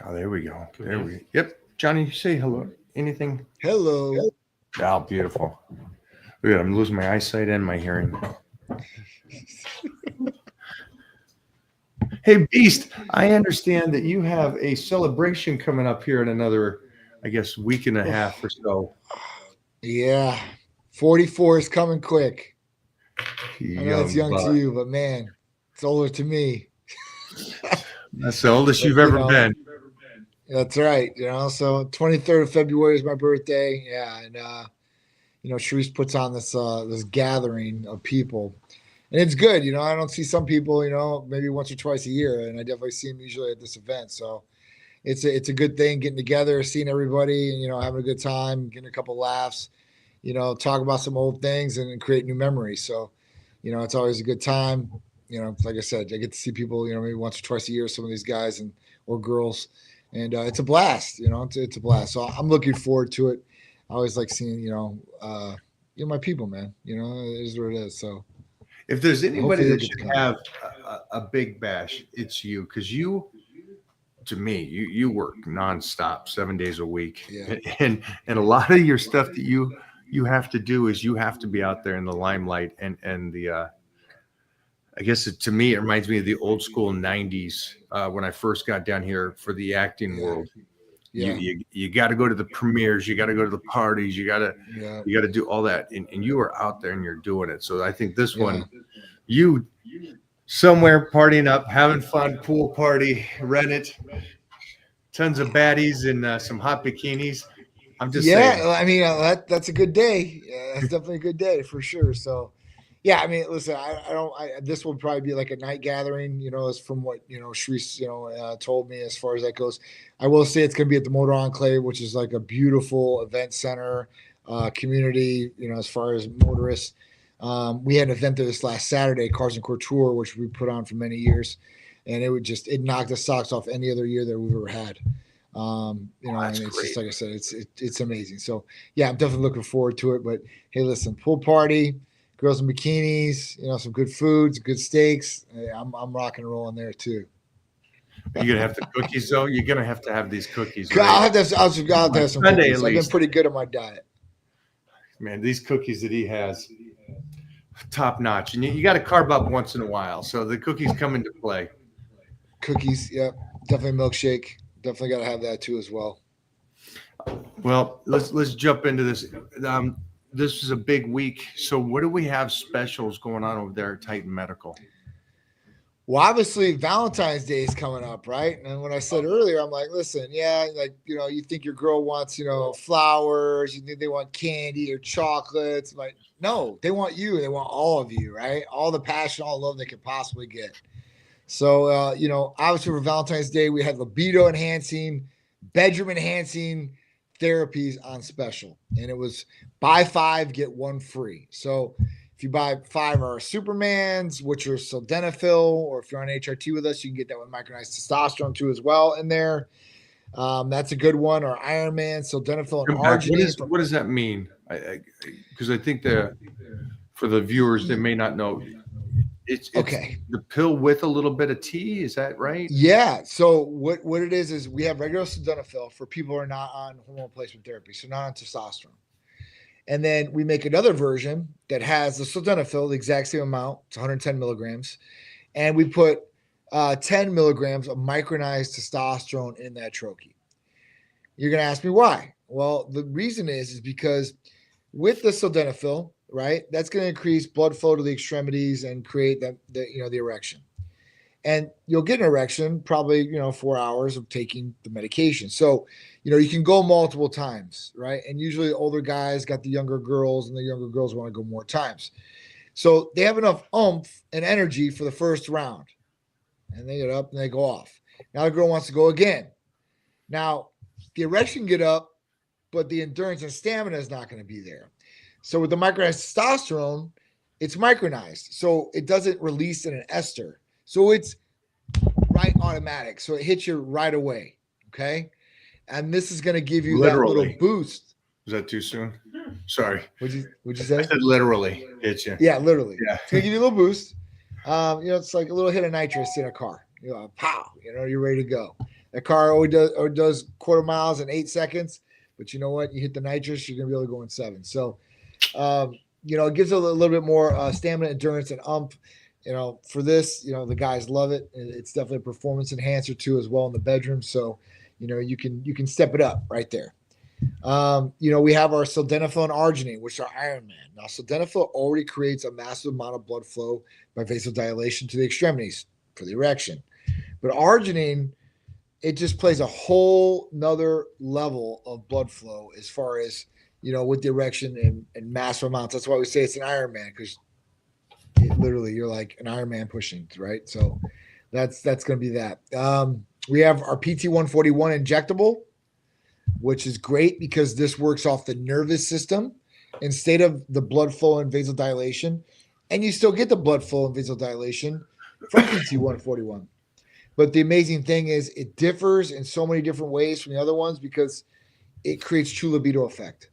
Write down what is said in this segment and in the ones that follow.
Oh, there we go. There we. Yep, Johnny, say hello. Anything? Hello. Oh, beautiful. Look at, I'm losing my eyesight and my hearing. Hey, Beast, I understand that you have a celebration coming up here in another, I guess, week and a half or so. Yeah. 44 is coming quick. I know it's Young young to buck. you, but man, it's older to me. That's the oldest But you've ever been. that's right. So 23rd of February is my birthday. Yeah, and Sharice puts on this gathering of people, and it's good. I don't see some people, maybe once or twice a year, and I definitely see them usually at this event. So it's a good thing getting together, seeing everybody, and having a good time, getting a couple laughs, talk about some old things and create new memories. So, it's always a good time. Like I said, I get to see people, maybe once or twice a year, some of these guys and or girls, and it's a blast. It's a blast. So I'm looking forward to it. I always like seeing, my people, man. It is what it is. So If there's anybody hopefully you'll that get should to come. have a big bash, it's you, because you, to me, you work nonstop, 7 days a week, Yeah. and a lot of your stuff that you have to do is you have to be out there in the limelight, and the I guess to me it reminds me of the old school '90s when I first got down here for the acting Yeah. world. You Yeah. you got to go to the premieres, you got to go to the parties, Yeah. you got to do all that, and you are out there and you're doing it. So I think this Yeah. one, you somewhere partying up, having fun, pool party, rent it, tons of baddies and some hot bikinis. I'm just saying. Yeah, I mean that's a good day. Yeah, that's definitely a good day for sure. So, yeah, I mean, listen, I don't. This will probably be like a night gathering. As from what Shreese told me as far as that goes. I will say it's going to be at the Motor Enclave, which is like a beautiful event center, community. As far as motorists, we had an event there this last Saturday, Cars and Couture, which we put on for many years, and it knocked the socks off any other year that we've ever had. Oh, that's And it's just great. like I said, it's amazing. So yeah, I'm definitely looking forward to it. But hey, listen, pool party, girls in bikinis, some good foods, good steaks. Hey, I'm rocking and rolling there too. Are you gonna have the cookies though? You're gonna have to have these cookies, I'll right? have to I'll have to On have some Sunday at cookies. I've been least. pretty good at my diet. Man, these cookies that he has, top notch. And you got to carb up once in a while, so the cookies come into play. Cookies, yep, definitely milkshake. Definitely got to have that too as well. Well, let's jump into this. This is a big week. So, what do we have specials going on over there at Titan Medical? Well, obviously Valentine's Day is coming up, right? And when I said earlier, I'm like, listen, yeah, like you think your girl wants, flowers, you think they want candy or chocolates, like no, they want you, they want all of you, right? All the passion, all the love they could possibly get. So, obviously for Valentine's Day, we had libido enhancing, bedroom enhancing therapies on special, and it was buy five get one free. So if you buy five of our Supermans, which are sildenafil, or if you're on HRT with us, you can get that with micronized testosterone too as well in there. That's a good one. Or Iron Man, sildenafil, and Come back. arginine for What does that mean? Because I think the for the viewers they may not know, it's okay. the pill with a little bit of tea. Is that right? Yeah. So what it is we have regular sildenafil for people who are not on hormone replacement therapy, so not on testosterone. And then we make another version that has the sildenafil, the exact same amount. It's 110 milligrams. And we put 10 milligrams of micronized testosterone in that troche. You're going to ask me why? Well, the reason is because with the sildenafil, right, that's going to increase blood flow to the extremities and create the erection. And you'll get an erection probably 4 hours of taking the medication. So you can go multiple times, right? And usually older guys got the younger girls, and the younger girls want to go more times. So they have enough oomph and energy for the first round, and they get up and they go off. Now the girl wants to go again. Now the erection get up, but the endurance and stamina is not going to be there. So with the micronized testosterone, it's micronized, so it doesn't release in an ester. So it's right automatic. So it hits you right away. Okay. And this is going to give you that little Literally. boost. Was that too soon? Sorry. Would you I say? said literally. Hit you. Yeah, literally. Yeah. It's going to give you a little boost. It's like a little hit of nitrous in a car. Pow, you're ready to go. A car does quarter miles in 8 seconds, but you know what? You hit the nitrous, you're gonna be able to go in 7. So, it gives a little bit more stamina, endurance, and for this, the guys love it. It's definitely a performance enhancer too, as well in the bedroom. So, you can step it up right there. We have our sildenafil and arginine, which are Iron Man. Now, sildenafil already creates a massive amount of blood flow by vasodilation to the extremities for the erection. But arginine, it just plays a whole nother level of blood flow as far as, with the erection and massive amounts. That's why we say it's an Iron Man, because literally you're like an Iron Man pushing, right? So that's going to be that. We have our PT141 injectable, which is great because this works off the nervous system instead of the blood flow and vasodilation. And you still get the blood flow and vasodilation from PT141. But the amazing thing is it differs in so many different ways from the other ones because it creates true libido effect.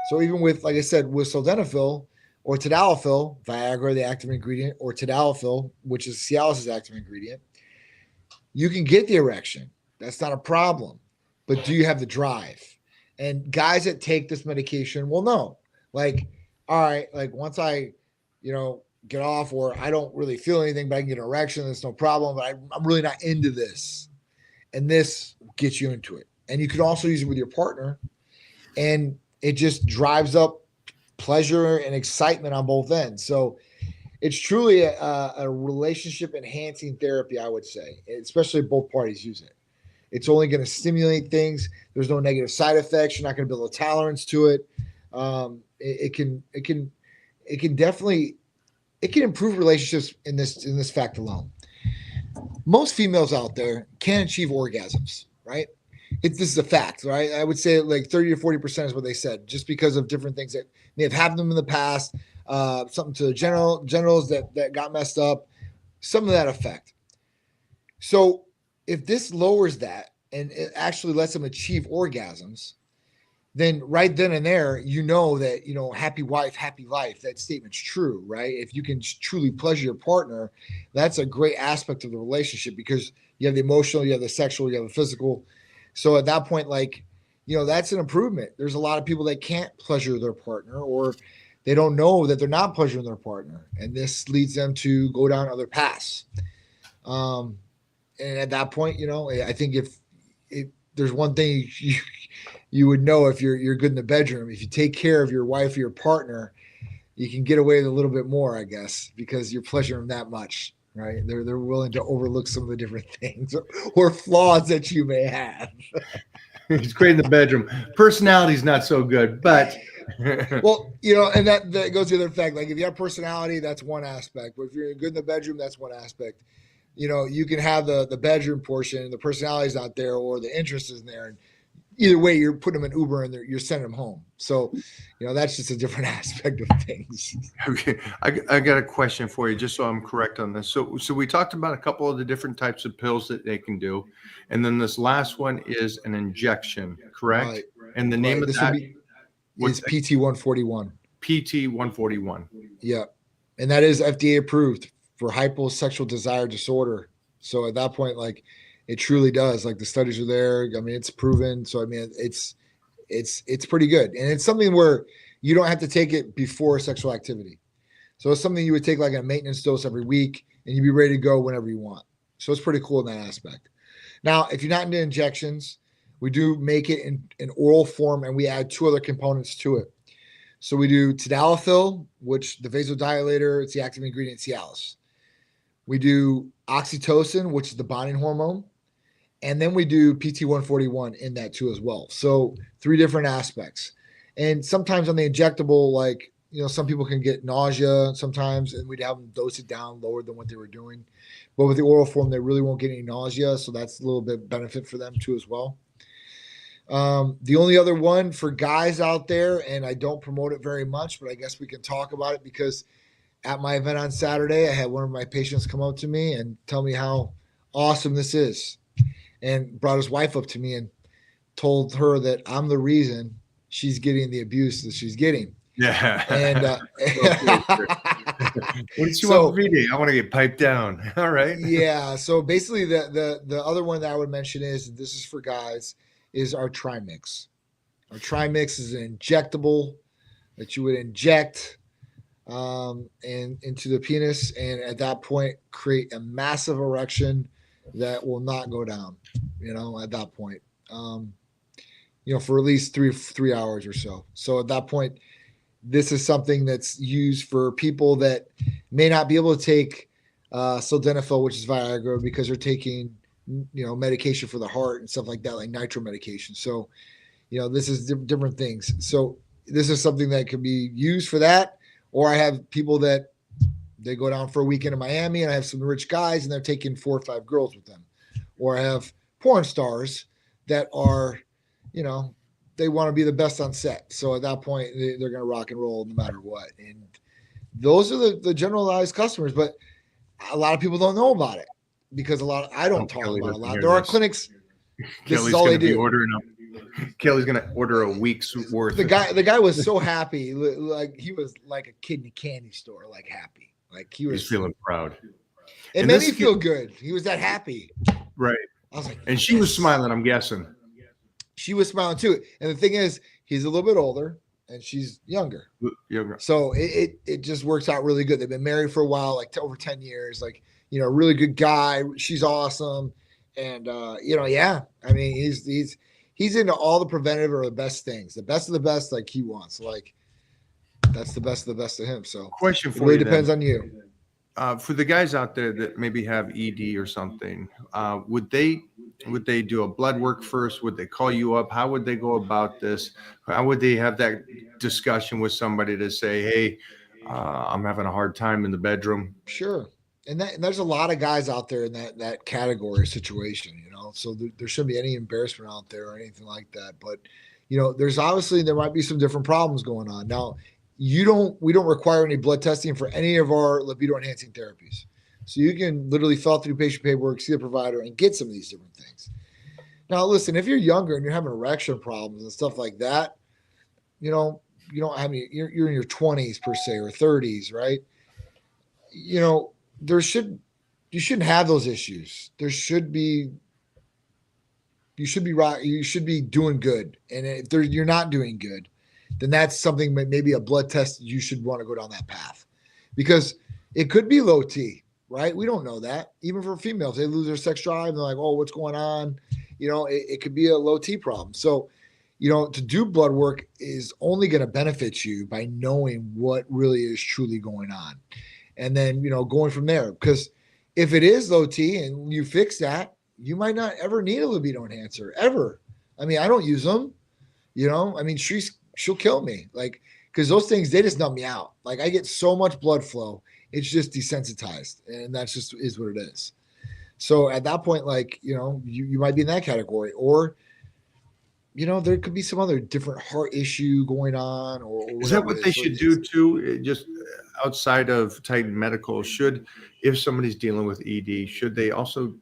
So even with, like I said, with sildenafil or tadalafil, Viagra, the active ingredient, or tadalafil, which is Cialis' active ingredient, you can get the erection. That's not a problem. But do you have the drive? And guys that take this medication will know. Like, all right, like once I, get off, or I don't really feel anything, but I can get an erection, that's no problem. But I'm really not into this. And this gets you into it. And you can also use it with your partner. And it just drives up pleasure and excitement on both ends. So it's truly a relationship enhancing therapy, I would say, especially if both parties use it. It's only going to stimulate things. There's no negative side effects. You're not going to build a tolerance to it. It can definitely improve relationships in this fact alone. Most females out there can't achieve orgasms, right? This is a fact, right? I would say like 30 to 40% is what they said, just because of different things that may have happened to them in the past, something to the genitals that got messed up, some of that effect. So if this lowers that and it actually lets them achieve orgasms, then right then and there, that, happy wife, happy life, that statement's true, right? If you can truly pleasure your partner, that's a great aspect of the relationship because you have the emotional, you have the sexual, you have the physical. So at that point, that's an improvement. There's a lot of people that can't pleasure their partner, or they don't know that they're not pleasuring their partner. And this leads them to go down other paths. And at that point, I think if there's one thing you would know if you're good in the bedroom, if you take care of your wife or your partner, you can get away with a little bit more, I guess, because you're pleasuring them that much, right? They're willing to overlook some of the different things or flaws that you may have. He's great in the bedroom. Personality's not so good, but well, and that goes to the other fact. Like if you have personality, that's one aspect. But if you're good in the bedroom, that's one aspect. You can have the bedroom portion, the personality's not there, or the interest isn't there. And either way, you're putting them in Uber and you're sending them home. So, that's just a different aspect of things. Okay. I got a question for you, just so I'm correct on this. So we talked about a couple of the different types of pills that they can do. And then this last one is an injection, correct? Right. And the name of that is PT141. PT141. Yeah. And that is FDA approved for hyposexual desire disorder. So at that point, it truly does. The studies are there. I mean, it's proven. So I mean, it's pretty good, and it's something where you don't have to take it before sexual activity. So it's something you would take like a maintenance dose every week, and you'd be ready to go whenever you want. So it's pretty cool in that aspect. Now, if you're not into injections, we do make it in oral form, and we add 2 other components to it. So we do tadalafil, which the vasodilator, it's the active ingredient Cialis. We do oxytocin, which is the bonding hormone. And then we do PT141 in that too as well. So 3 different aspects. And sometimes on the injectable, some people can get nausea sometimes, and we'd have them dose it down lower than what they were doing. But with the oral form, they really won't get any nausea. So that's a little bit benefit for them too as well. The only other one for guys out there, and I don't promote it very much, but I guess we can talk about it because at my event on Saturday, I had one of my patients come up to me and tell me how awesome this is, and brought his wife up to me and told her that I'm the reason she's getting the abuse that she's getting. Yeah. And What did you want So for VD? I want to get piped down. All right. yeah, so basically the other one that I would mention is, this is for guys, is our Trimix. Our Trimix is an injectable that you would inject and into the penis, and at that point create a massive erection that will not go down, at that point, for at least three hours or so. So at that point, this is something that's used for people that may not be able to take sildenafil, which is Viagra, because they're taking medication for the heart and stuff like that, like nitro medication. So this is different things. So this is something that can be used for that. Or I have people that they go down for a weekend in Miami, and I have some rich guys and they're taking 4 or 5 girls with them. Or I have porn stars that are, they want to be the best on set. So at that point, they're going to rock and roll no matter what. And those are the generalized customers, but a lot of people don't know about it because I don't talk Kelly about it a lot. doesn't There hear are this. clinics. This Kelly's is all going they to be do. ordering Kelly's going to order a week's worth. The guy was so happy, like he was like a kid in a candy store, like happy, like He's feeling proud. It made me feel good. He was that happy, right? I was like, and she was smiling. I'm guessing she was smiling too. And the thing is, he's a little bit older and she's younger, so it just works out really good. They've been married for a while, like over 10 years. Like a really good guy. She's awesome, and yeah. I mean, he's into all the preventative or the best things, the best of the best, like he wants. Like that's the best of the best of him. So question for it really you depends then. on you. For the guys out there that maybe have ED or something, would they do a blood work first? Would they call you up? How would they go about this? How would they have that discussion with somebody to say, hey, I'm having a hard time in the bedroom? Sure. And there's a lot of guys out there in that category situation, so there shouldn't be any embarrassment out there or anything like that. But, there might be some different problems going on. Now, we don't require any blood testing for any of our libido enhancing therapies. So you can literally fill out through patient paperwork, see the provider, and get some of these different things. Now, listen, if you're younger and you're having erection problems and stuff like that, you don't have any, you're in your 20s per se, or 30s, right? You shouldn't have those issues. You should be right. You should be doing good. And if you're not doing good, then that's something, maybe a blood test, you should want to go down that path, because it could be low T, right? We don't know that. Even for females, they lose their sex drive and they're like, oh, what's going on? It could be a low T problem. So, to do blood work is only going to benefit you by knowing what really is truly going on. And then, going from there, because if it is low T and you fix that, you might not ever need a libido enhancer ever. I mean, I don't use them, I mean, she'll kill me, like, because those things, they just numb me out. Like, I get so much blood flow, it's just desensitized, and that's just is what it is. So at that point, like, you might be in that category, or there could be some other different heart issue going on, or is that what they should do too? Just outside of Titan Medical, if somebody's dealing with ED, should they also,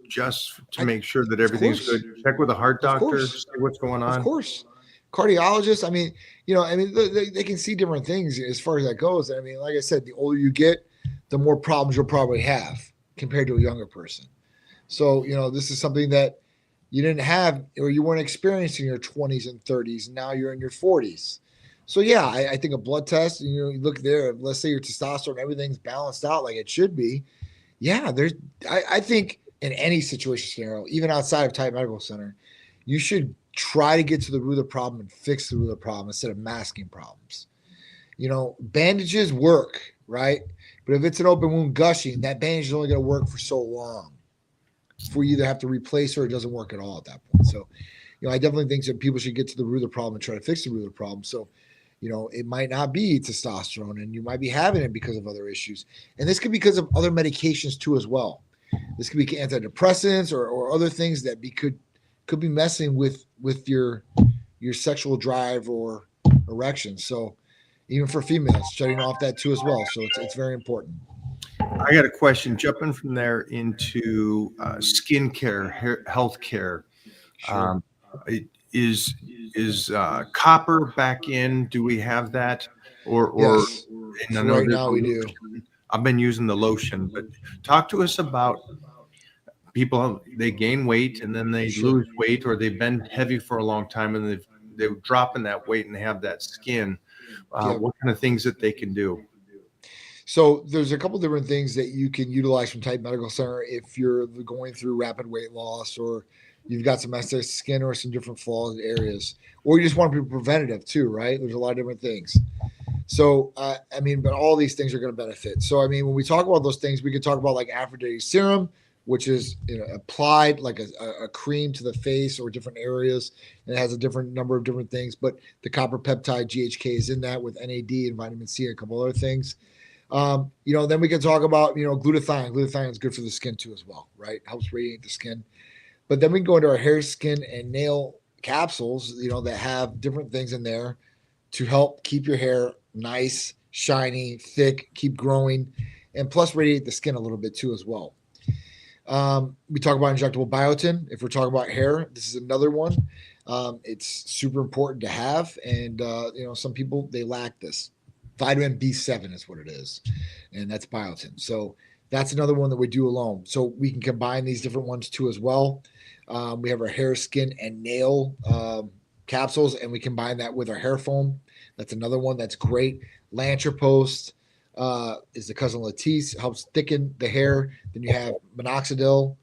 just to make sure that everything's good, check with a heart doctor, see what's going on? Of course. Cardiologist, I mean, they can see different things as far as that goes. I mean, like I said, the older you get, the more problems you'll probably have compared to a younger person. So, this is something that you didn't have, or you weren't experiencing in your 20s and 30s, and now you're in your 40s. So yeah, I think a blood test, you look there, let's say your testosterone, everything's balanced out like it should be. Yeah, I think in any situation scenario, even outside of Titan Medical Center, you should try to get to the root of the problem and fix the root of the problem instead of masking problems. Bandages work, right? But if it's an open wound gushing, that bandage is only going to work for so long before you either have to replace or it doesn't work at all at that point. So, I definitely think that people should get to the root of the problem and try to fix the root of the problem. So, it might not be testosterone, and you might be having it because of other issues. And this could be because of other medications too as well. This could be antidepressants or other things that could be messing with your sexual drive or erection. So even for females, shutting off that too as well. So it's very important. I got a question, jumping from there into skincare, healthcare. Sure. Is copper back in? Do we have that? Or Yes. And I So know right there's now a we do. lotion. I've been using the lotion, but talk to us about people. They gain weight and then they Sure. lose weight, or they've been heavy for a long time and they're dropping that weight and they have that skin. Yep. What kind of things that they can do? So there's a couple different things that you can utilize from Type Medical Center if you're going through rapid weight loss, or you've got some excess skin or some different flawed areas, or you just want to be preventative too, right? There's a lot of different things. So, I mean, but all these things are going to benefit. So, I mean, when we talk about those things, we could talk about like Aphrodite serum, which is applied like a cream to the face or different areas. And it has a different number of different things, but the copper peptide GHK is in that with NAD and vitamin C and a couple other things. Then we can talk about, glutathione. Glutathione is good for the skin too as well, right? Helps radiate the skin. But then we can go into our hair, skin, and nail capsules, that have different things in there to help keep your hair nice, shiny, thick, keep growing, and plus radiate the skin a little bit too as well. We talk about injectable biotin. If we're talking about hair, this is another one. It's super important to have, and some people, they lack this. Vitamin B7 is what it is, and that's biotin. So that's another one that we do alone. So we can combine these different ones too as well. We have our hair, skin, and nail capsules, and we combine that with our hair foam. That's another one that's great. Lantrapost is the cousin Latisse, helps thicken the hair. Then you have minoxidil,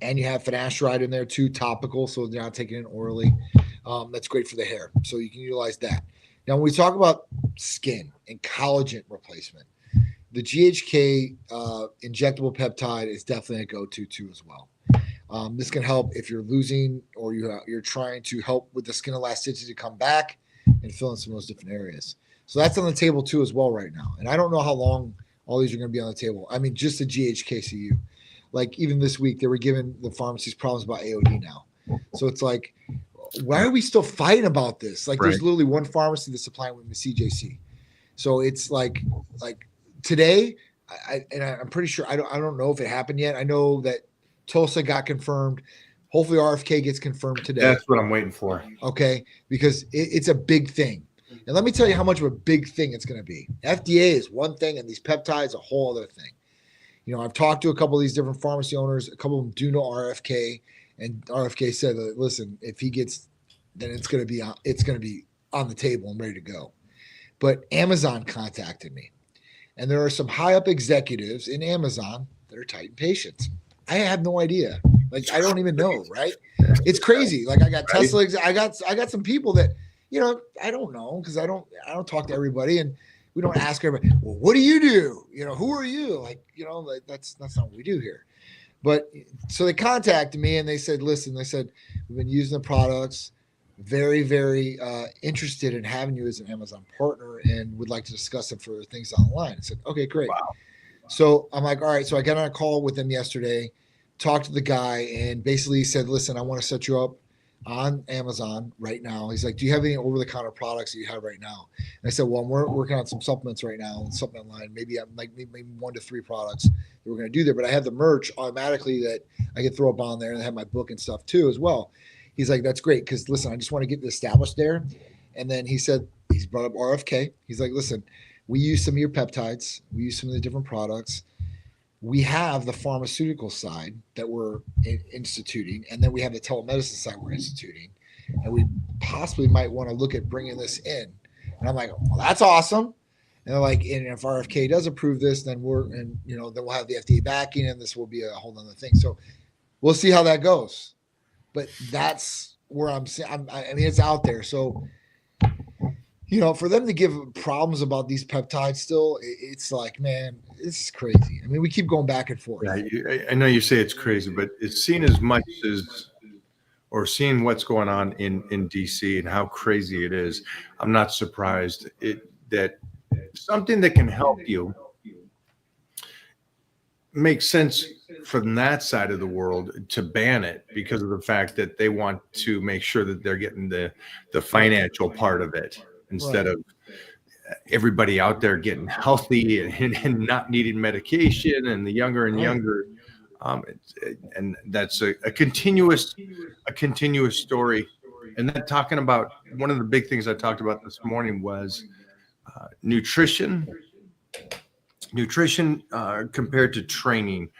and you have finasteride in there too, topical, so they're not taking it orally. That's great for the hair, so you can utilize that. Now, when we talk about skin and collagen replacement, the GHK injectable peptide is definitely a go-to too as well. This can help if you're losing or you're trying to help with the skin elasticity to come back and fill in some of those different areas. So that's on the table too as well right now. And I don't know how long all these are going to be on the table. I mean, just the GHKCU. Like even this week, they were giving the pharmacies problems about AOD now. So it's like, why are we still fighting about this? Like there's literally one pharmacy that's supplying with the CJC. So it's like today, I'm pretty sure, I don't know if it happened yet. I know that Tulsa got confirmed. Hopefully RFK gets confirmed today. That's what I'm waiting for. Okay. Because it's a big thing. And let me tell you how much of a big thing it's going to be. FDA is one thing, and these peptides a whole other thing. I've talked to a couple of these different pharmacy owners. A couple of them do know RFK, and RFK said, listen, if he gets, then it's going to be on the table and ready to go. But Amazon contacted me, and there are some high up executives in Amazon that are Titan patients. I have no idea. Like, I don't even know, right? It's crazy. Like I got Tesla. I got some people that, I don't know, because I don't talk to everybody, and we don't ask everybody, well, what do you do? Who are you? Like, that's not what we do here. But so they contacted me and they said, listen, we've been using the products, very, very interested in having you as an Amazon partner and would like to discuss them for things online. I said, okay, great. Wow. So I'm like, all right. So I got on a call with them yesterday, talked to the guy, and basically said, listen, I want to set you up on Amazon right now. He's like, do you have any over-the-counter products that you have right now? And I said, well, we're working on some supplements right now, supplement line. Maybe 1 to 3 products that we're going to do there. But I have the merch automatically that I can throw up on there, and I have my book and stuff too as well. He's like, that's great, because listen, I just want to get it established there. And then he said, he's brought up RFK. He's like, listen, we use some of your peptides. We use some of the different products. We have the pharmaceutical side that we're instituting, and then we have the telemedicine side we're instituting, and we possibly might want to look at bringing this in. And I'm like, well, that's awesome. And they're like, and if RFK does approve this, then then we'll have the FDA backing, and this will be a whole other thing. So we'll see how that goes. But that's where I mean, it's out there. So, for them to give problems about these peptides still, it's like, man, this is crazy. I mean, we keep going back and forth. Yeah, I know you say it's crazy, but it's seen as much as, or seeing what's going on in DC and how crazy it is. I'm not surprised that something that can help you makes sense from that side of the world to ban it, because of the fact that they want to make sure that they're getting the financial part of it, instead of everybody out there getting healthy and not needing medication, and the younger and younger. And that's a continuous story. And then talking about, one of the big things I talked about this morning was nutrition nutrition compared to training.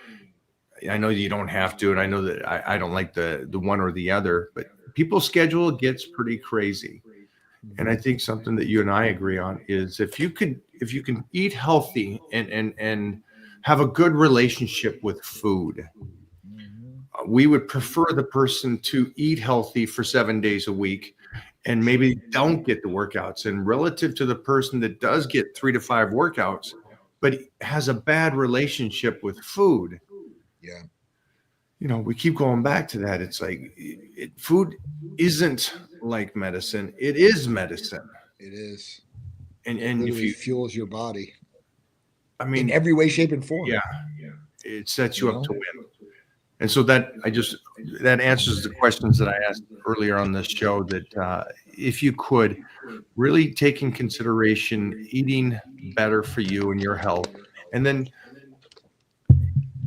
I know you don't have to, and I know that I don't like the one or the other, but people's schedule gets pretty crazy. And I think something that you and I agree on is if you can eat healthy and have a good relationship with food, we would prefer the person to eat healthy for 7 days a week and maybe don't get the workouts. And relative to the person that does get 3 to 5 workouts, but has a bad relationship with food. Yeah. You know, we keep going back to that. It's like food isn't like medicine. It is medicine. It is. And Literally if you fuels your body. I mean, in every way, shape, and form. Yeah. It sets you up to win. And so that answers the questions that I asked earlier on this show, that if you could really take in consideration eating better for you and your health, and then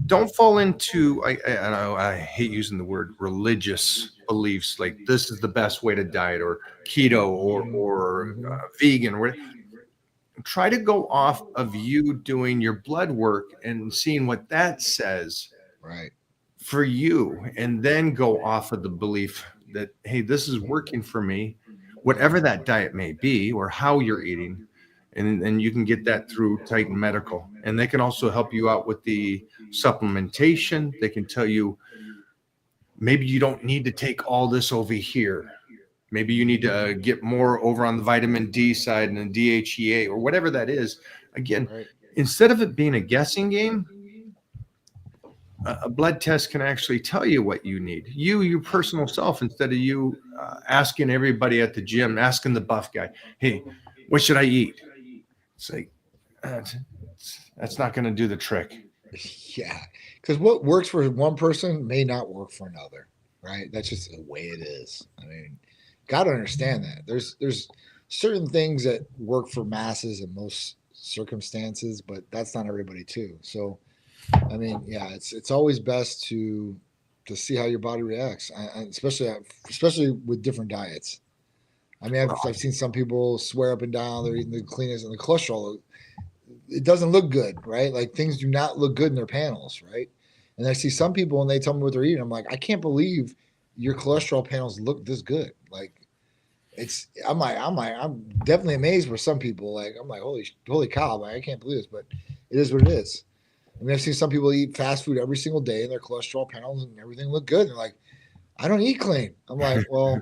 don't fall into, I hate using the word religious beliefs, like this is the best way to diet, or keto, or vegan, or whatever. Try to go off of you doing your blood work and seeing what that says for you, and then go off of the belief that, hey, this is working for me, whatever that diet may be or how you're eating. And you can get that through Titan Medical. And they can also help you out with the supplementation. They can tell you, maybe you don't need to take all this over here. Maybe you need to get more over on the vitamin D side and the DHEA or whatever that is. Again, instead of it being a guessing game, a blood test can actually tell you what you need. Your personal self, instead of you asking everybody at the gym, asking the buff guy, hey, what should I eat? It's like, that's not going to do the trick. Yeah. Because what works for one person may not work for another, right? That's just the way it is. I mean, got to understand that. There's certain things that work for masses in most circumstances, but that's not everybody too. So, I mean, yeah, it's always best to see how your body reacts, especially with different diets. I mean, I've seen some people swear up and down they're eating the cleanest, and the cholesterol, it doesn't look good, right? Like things do not look good in their panels, right? And I see some people and they tell me what they're eating. I'm like, I can't believe your cholesterol panels look this good. Like I'm definitely amazed with some people. Like I'm like, holy cow, man, I can't believe this, but it is what it is. I mean, I've seen some people eat fast food every single day and their cholesterol panels and everything look good. And they're like, I don't eat clean. I'm like, well,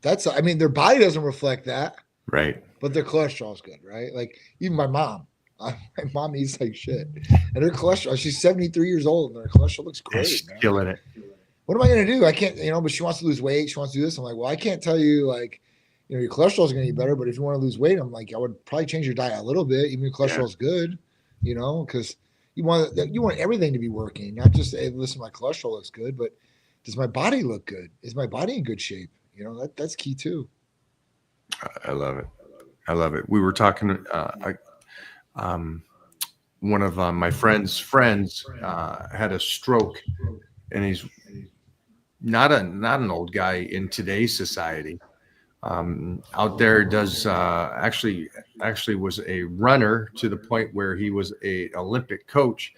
their body doesn't reflect that. Right. But their cholesterol is good, right? Like even my mom eats like shit. And her cholesterol, she's 73 years old and her cholesterol looks great. She's killing it. What am I going to do? I can't, but she wants to lose weight. She wants to do this. I'm like, well, I can't tell you like, your cholesterol is going to be better, but if you want to lose weight, I'm like, I would probably change your diet a little bit. Even your cholesterol is good, because you want everything to be working, not just, hey, listen, my cholesterol looks good, but does my body look good? Is my body in good shape? That's key too. I love it. I love it. We were talking, one of my friends had a stroke, and he's not an old guy in today's society. Out there does actually was a runner to the point where he was a Olympic coach.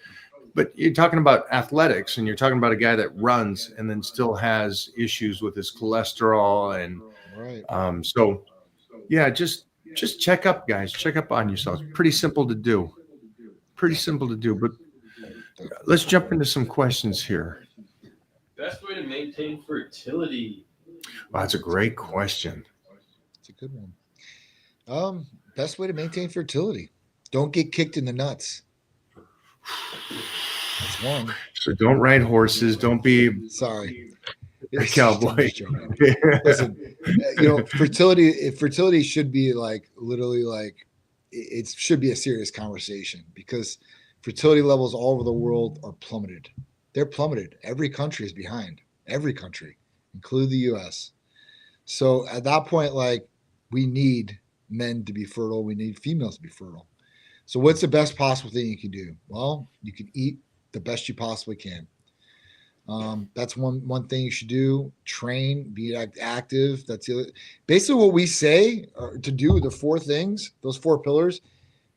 But you're talking about athletics, and you're talking about a guy that runs and then still has issues with his cholesterol, and so yeah, just check up, guys. Check up on yourselves. Pretty simple to do. But let's jump into some questions here. Best way to maintain fertility? Wow, that's a great question. It's a good one. Best way to maintain fertility. Don't get kicked in the nuts. That's one. So don't ride horses. Don't be a cowboy. Listen, fertility should be like literally like it should be a serious conversation, because fertility levels all over the world are plummeted. They're plummeted. Every country is behind. Every country, including the U.S. So at that point, like, we need men to be fertile. We need females to be fertile. So what's the best possible thing you can do? Well, you can eat the best you possibly can. That's one thing you should do. Train, be active. That's the other. Basically what we say to do, the four things, those four pillars,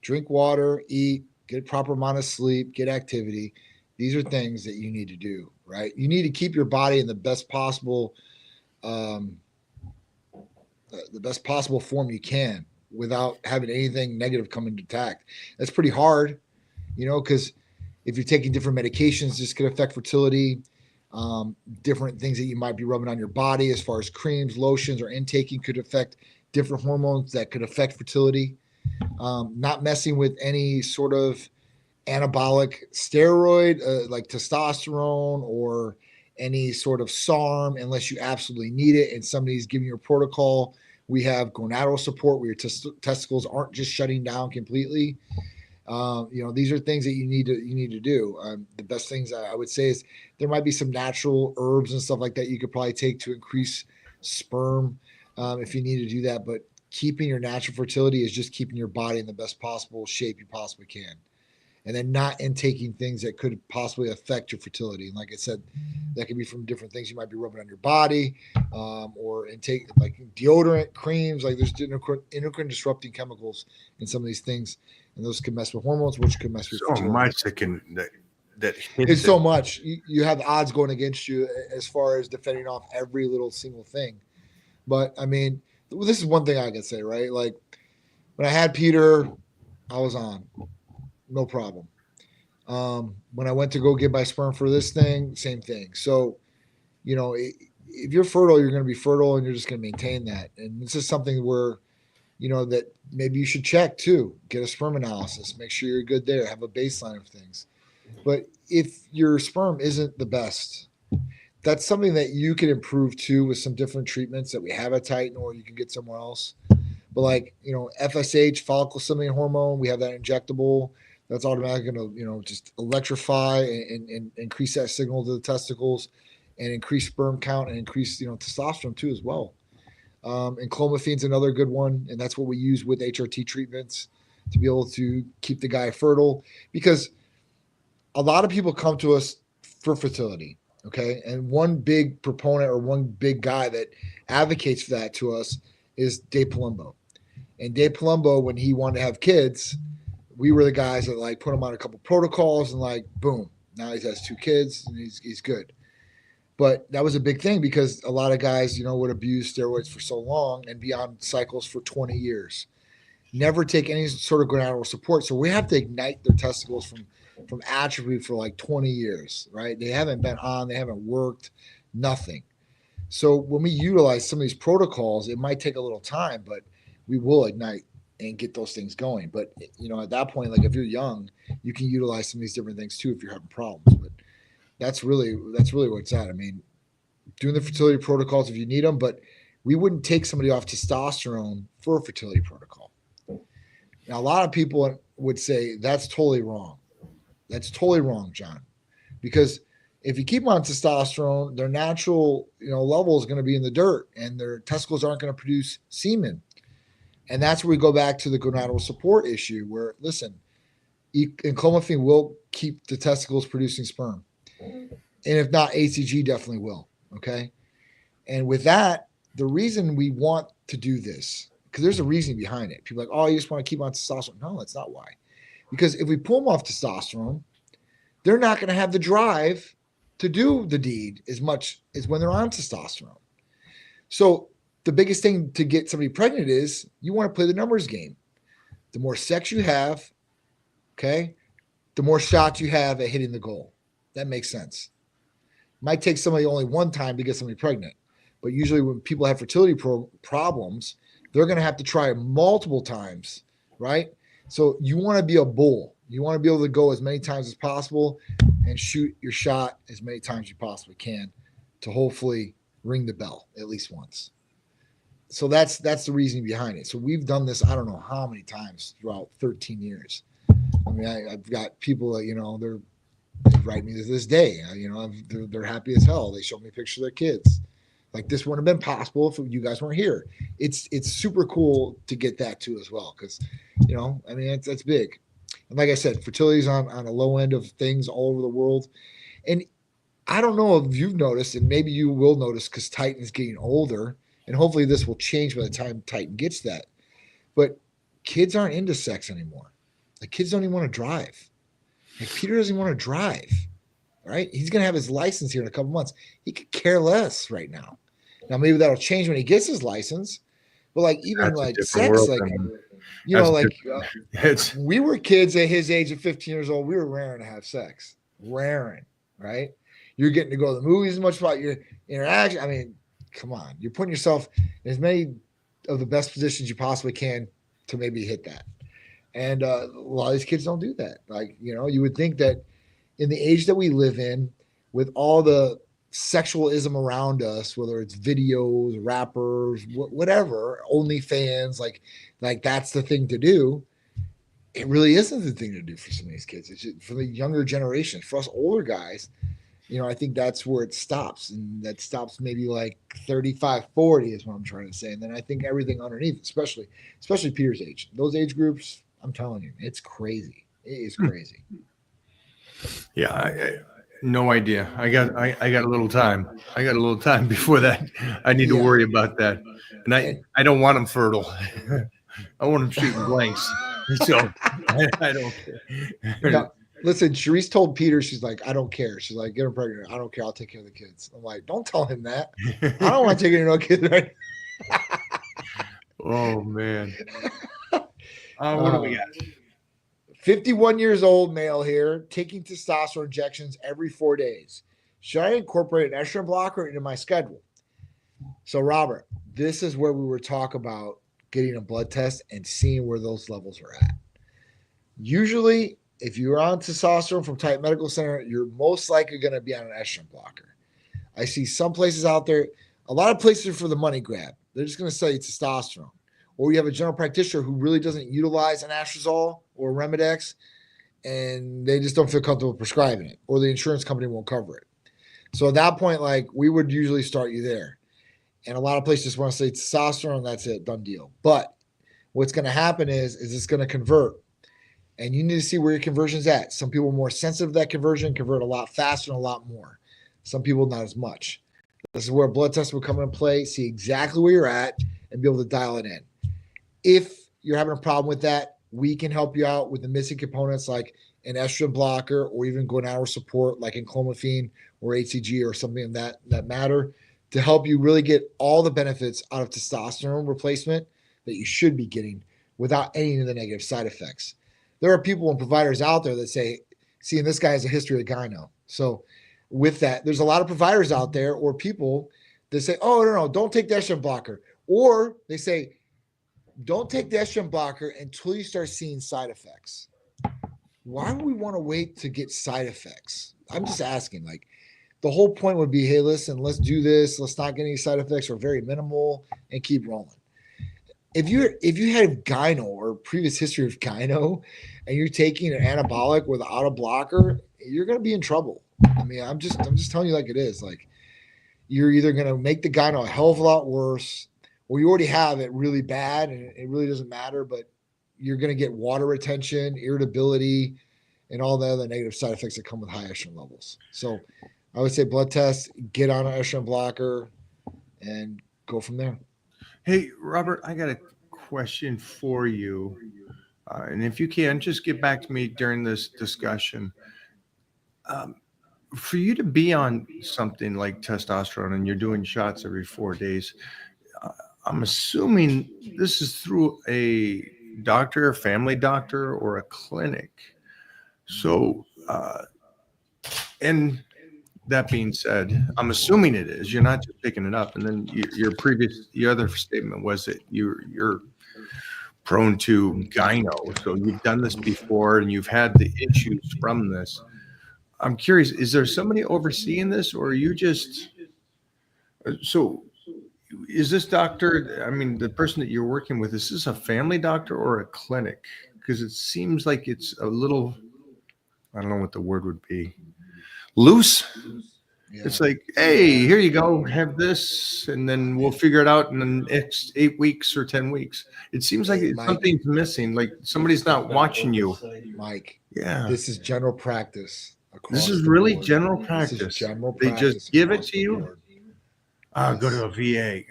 Drink water, eat, get a proper amount of sleep, get activity. These are things that you need to do, right? You need to keep your body in the best possible form you can without having anything negative come into attack. That's pretty hard, because if you're taking different medications, this could affect fertility. Different things that you might be rubbing on your body as far as creams, lotions, or intaking could affect different hormones that could affect fertility. Not messing with any sort of anabolic steroid like testosterone or any sort of SARM unless you absolutely need it and somebody's giving you a protocol. We have gonadal support where your testicles aren't just shutting down completely. These are things that you need to do. The best things I would say is there might be some natural herbs and stuff like that you could probably take to increase sperm if you need to do that. But keeping your natural fertility is just keeping your body in the best possible shape you possibly can. And then not intaking things that could possibly affect your fertility. And like I said, that could be from different things you might be rubbing on your body or intake like deodorant, creams, like there's endocrine disrupting chemicals in some of these things. And those can mess with hormones, which can mess with fertility. Much that hits it's so much. You have odds going against you as far as defending off every little single thing. But I mean, this is one thing I can say, right? Like when I had Peter, I was on. No problem. When I went to go get my sperm for this thing, same thing. So, if you're fertile, you're going to be fertile and you're just going to maintain that. And this is something where, that maybe you should check too. Get a sperm analysis. Make sure you're good there. Have a baseline of things. But if your sperm isn't the best, that's something that you can improve too with some different treatments that we have at Titan or you can get somewhere else. But like, FSH, follicle stimulating hormone, we have that injectable. That's automatically going to, just electrify and increase that signal to the testicles and increase sperm count and increase, testosterone too as well. And clomiphene's another good one. And that's what we use with HRT treatments to be able to keep the guy fertile because a lot of people come to us for fertility. Okay. And one big proponent or one big guy that advocates for that to us is Dave Palumbo. And Dave Palumbo, when he wanted to have kids, we were the guys that like put him on a couple protocols and like, boom, now he has 2 kids and he's good. But that was a big thing because a lot of guys, would abuse steroids for so long and be on cycles for 20 years. Never take any sort of gonadal support. So we have to ignite their testicles from atrophy for like 20 years, right? They haven't been on, they haven't worked, nothing. So when we utilize some of these protocols, it might take a little time, but we will ignite and get those things going. But, at that point, like if you're young, you can utilize some of these different things too if you're having problems. But that's really where it's at. I mean, doing the fertility protocols if you need them, but we wouldn't take somebody off testosterone for a fertility protocol. Now, a lot of people would say that's totally wrong. That's totally wrong, John, because if you keep them on testosterone, their natural, level is going to be in the dirt and their testicles aren't going to produce semen. And that's where we go back to the gonadal support issue where, listen, and clomiphene will keep the testicles producing sperm. And if not, HCG definitely will. Okay. And with that, the reason we want to do this, because there's a reason behind it. People are like, oh, you just want to keep on testosterone. No, that's not why. Because if we pull them off testosterone, they're not going to have the drive to do the deed as much as when they're on testosterone. So the biggest thing to get somebody pregnant is you want to play the numbers game. The more sex you have, okay, the more shots you have at hitting the goal. That makes sense. Might take somebody only one time to get somebody pregnant. But usually when people have fertility problems, they're going to have to try multiple times, right? So you want to be a bull. You want to be able to go as many times as possible and shoot your shot as many times you possibly can to hopefully ring the bell at least once. So that's the reasoning behind it. So we've done this, I don't know how many times throughout 13 years. I mean, I've got people that, they write me to this day, they're happy as hell. They show me pictures of their kids. Like this wouldn't have been possible if you guys weren't here. It's super cool to get that too as well. Cause that's big. And like I said, fertility is on a low end of things all over the world. And I don't know if you've noticed, and maybe you will notice because Titan's getting older, and hopefully this will change by the time Titan gets that. But kids aren't into sex anymore. Like kids don't even want to drive. Like Peter doesn't want to drive, right? He's going to have his license here in a couple months. He could care less right now. Now, maybe that'll change when he gets his license. But like, even That's a like different sex, world, like, man. you know, That's like It's we were kids at his age of 15 years old. We were raring to have sex, raring, right? You're getting to go to the movies as much about your interaction. I mean, come on, you're putting yourself in as many of the best positions you possibly can to maybe hit that. And a lot of these kids don't do that. Like, you know, you would think that in the age that we live in, with all the sexualism around us, whether it's videos, rappers, whatever, OnlyFans, like that's the thing to do. It really isn't the thing to do for some of these kids. It's just for the younger generation. For us older guys, you know, I think that's where it stops. And that stops maybe like 35, 40 is what I'm trying to say. And then I think everything underneath, especially Peter's age, those age groups, I'm telling you, it's crazy. It is crazy. yeah. No idea. I got a little time. I got a little time before that. I need to Yeah. worry about that. And I don't want them fertile. I want them shooting blanks. So I don't care. No, listen, Sharice told Peter, she's like, I don't care. She's like, get him pregnant. I don't care. I'll take care of the kids. I'm like, don't tell him that. I don't want to take care of no kids right. Oh man. What do we got? 51 years old male here, taking testosterone injections every 4 days. Should I incorporate an estrogen blocker into my schedule? So, Robert, this is where we were talking about getting a blood test and seeing where those levels are at. Usually, if you're on testosterone from Type Medical Center, you're most likely going to be on an estrogen blocker. I see some places out there, a lot of places are for the money grab. They're just going to sell you testosterone. Or you have a general practitioner who really doesn't utilize an anastrozole or Remedex, and they just don't feel comfortable prescribing it, or the insurance company won't cover it. So at that point, like, we would usually start you there. And a lot of places just want to say testosterone, that's it, done deal. But what's going to happen is it's going to convert. And you need to see where your conversion's at. Some people are more sensitive to that conversion, convert a lot faster and a lot more. Some people not as much. This is where a blood test will come into play, see exactly where you're at, and be able to dial it in. If you're having a problem with that, we can help you out with the missing components like an estrogen blocker or even gonadal support like enclomiphene or HCG or something of that matter to help you really get all the benefits out of testosterone replacement that you should be getting without any of the negative side effects. There are people and providers out there that say, seeing this guy has a history of gyno. So with that, there's a lot of providers out there or people that say, oh, no, don't take the estrogen blocker. Or they say, don't take the estrogen blocker until you start seeing side effects. Why would we want to wait to get side effects? I'm just asking. Like, the whole point would be, hey, listen, let's do this. Let's not get any side effects or very minimal and keep rolling. If you had gyno or previous history of gyno and you're taking an anabolic without a blocker, you're going to be in trouble. I mean, I'm just telling you like it is. Like, you're either going to make the gyno a hell of a lot worse, or you already have it really bad and it really doesn't matter, but you're going to get water retention, irritability, and all the other negative side effects that come with high estrogen levels. So I would say blood test, get on an estrogen blocker, and go from there. Hey, Robert, I got a question for you. And if you can, just get back to me during this discussion. For you to be on something like testosterone and you're doing shots every 4 days, I'm assuming this is through a doctor, a family doctor, or a clinic. So, and that being said, I'm assuming it is. You're not just picking it up. And then your other statement was that you're prone to gyno. So you've done this before and you've had the issues from this. I'm curious, is there somebody overseeing this, or are you just so? Is this doctor, I mean, the person that you're working with, is this a family doctor or a clinic? Because it seems like it's a little, I don't know what the word would be, loose. Yeah. It's like, hey, here you go, have this, and then we'll figure it out in the next 8 weeks or 10 weeks. It seems like something's missing, like somebody's not watching you. Mike, yeah, this is general practice. This is really general practice. This is general practice. They just give it to you. Board. Go to a VA.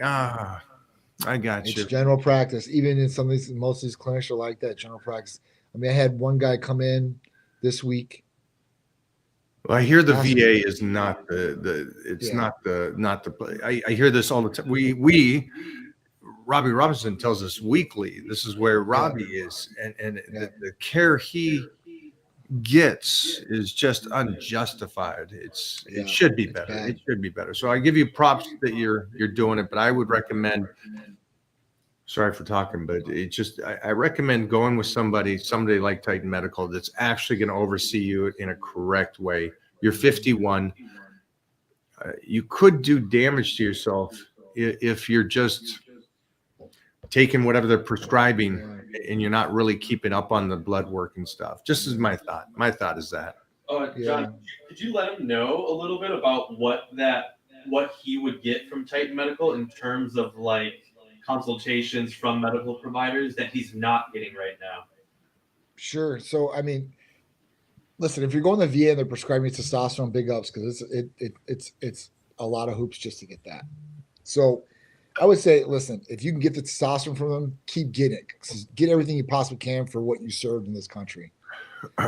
I got you. It's general practice. Even in some of these, most of these clinics are like that. General practice. I mean, I had one guy come in this week. Well, I hear the Awesome. VA is not it's Yeah. not the I hear this all the time. Robbie Robinson tells us weekly, this is where Robbie is, and Yeah. the care he gets is just unjustified. Yeah, It should be it's better. bad. It should be better. So I give you props that you're doing it, but I would recommend. Sorry for talking, but I recommend going with somebody like Titan Medical that's actually going to oversee you in a correct way. You're 51. You could do damage to yourself if you're just taking whatever they're prescribing and you're not really keeping up on the blood work and stuff. Just as my thought. My thought is that. John, could you let him know a little bit about what he would get from Titan Medical in terms of like consultations from medical providers that he's not getting right now? Sure. So, I mean, listen, if you're going to the VA and they're prescribing testosterone, big ups, because it's a lot of hoops just to get that. So I would say, listen, if you can get the testosterone from them, keep getting it. Get everything you possibly can for what you served in this country.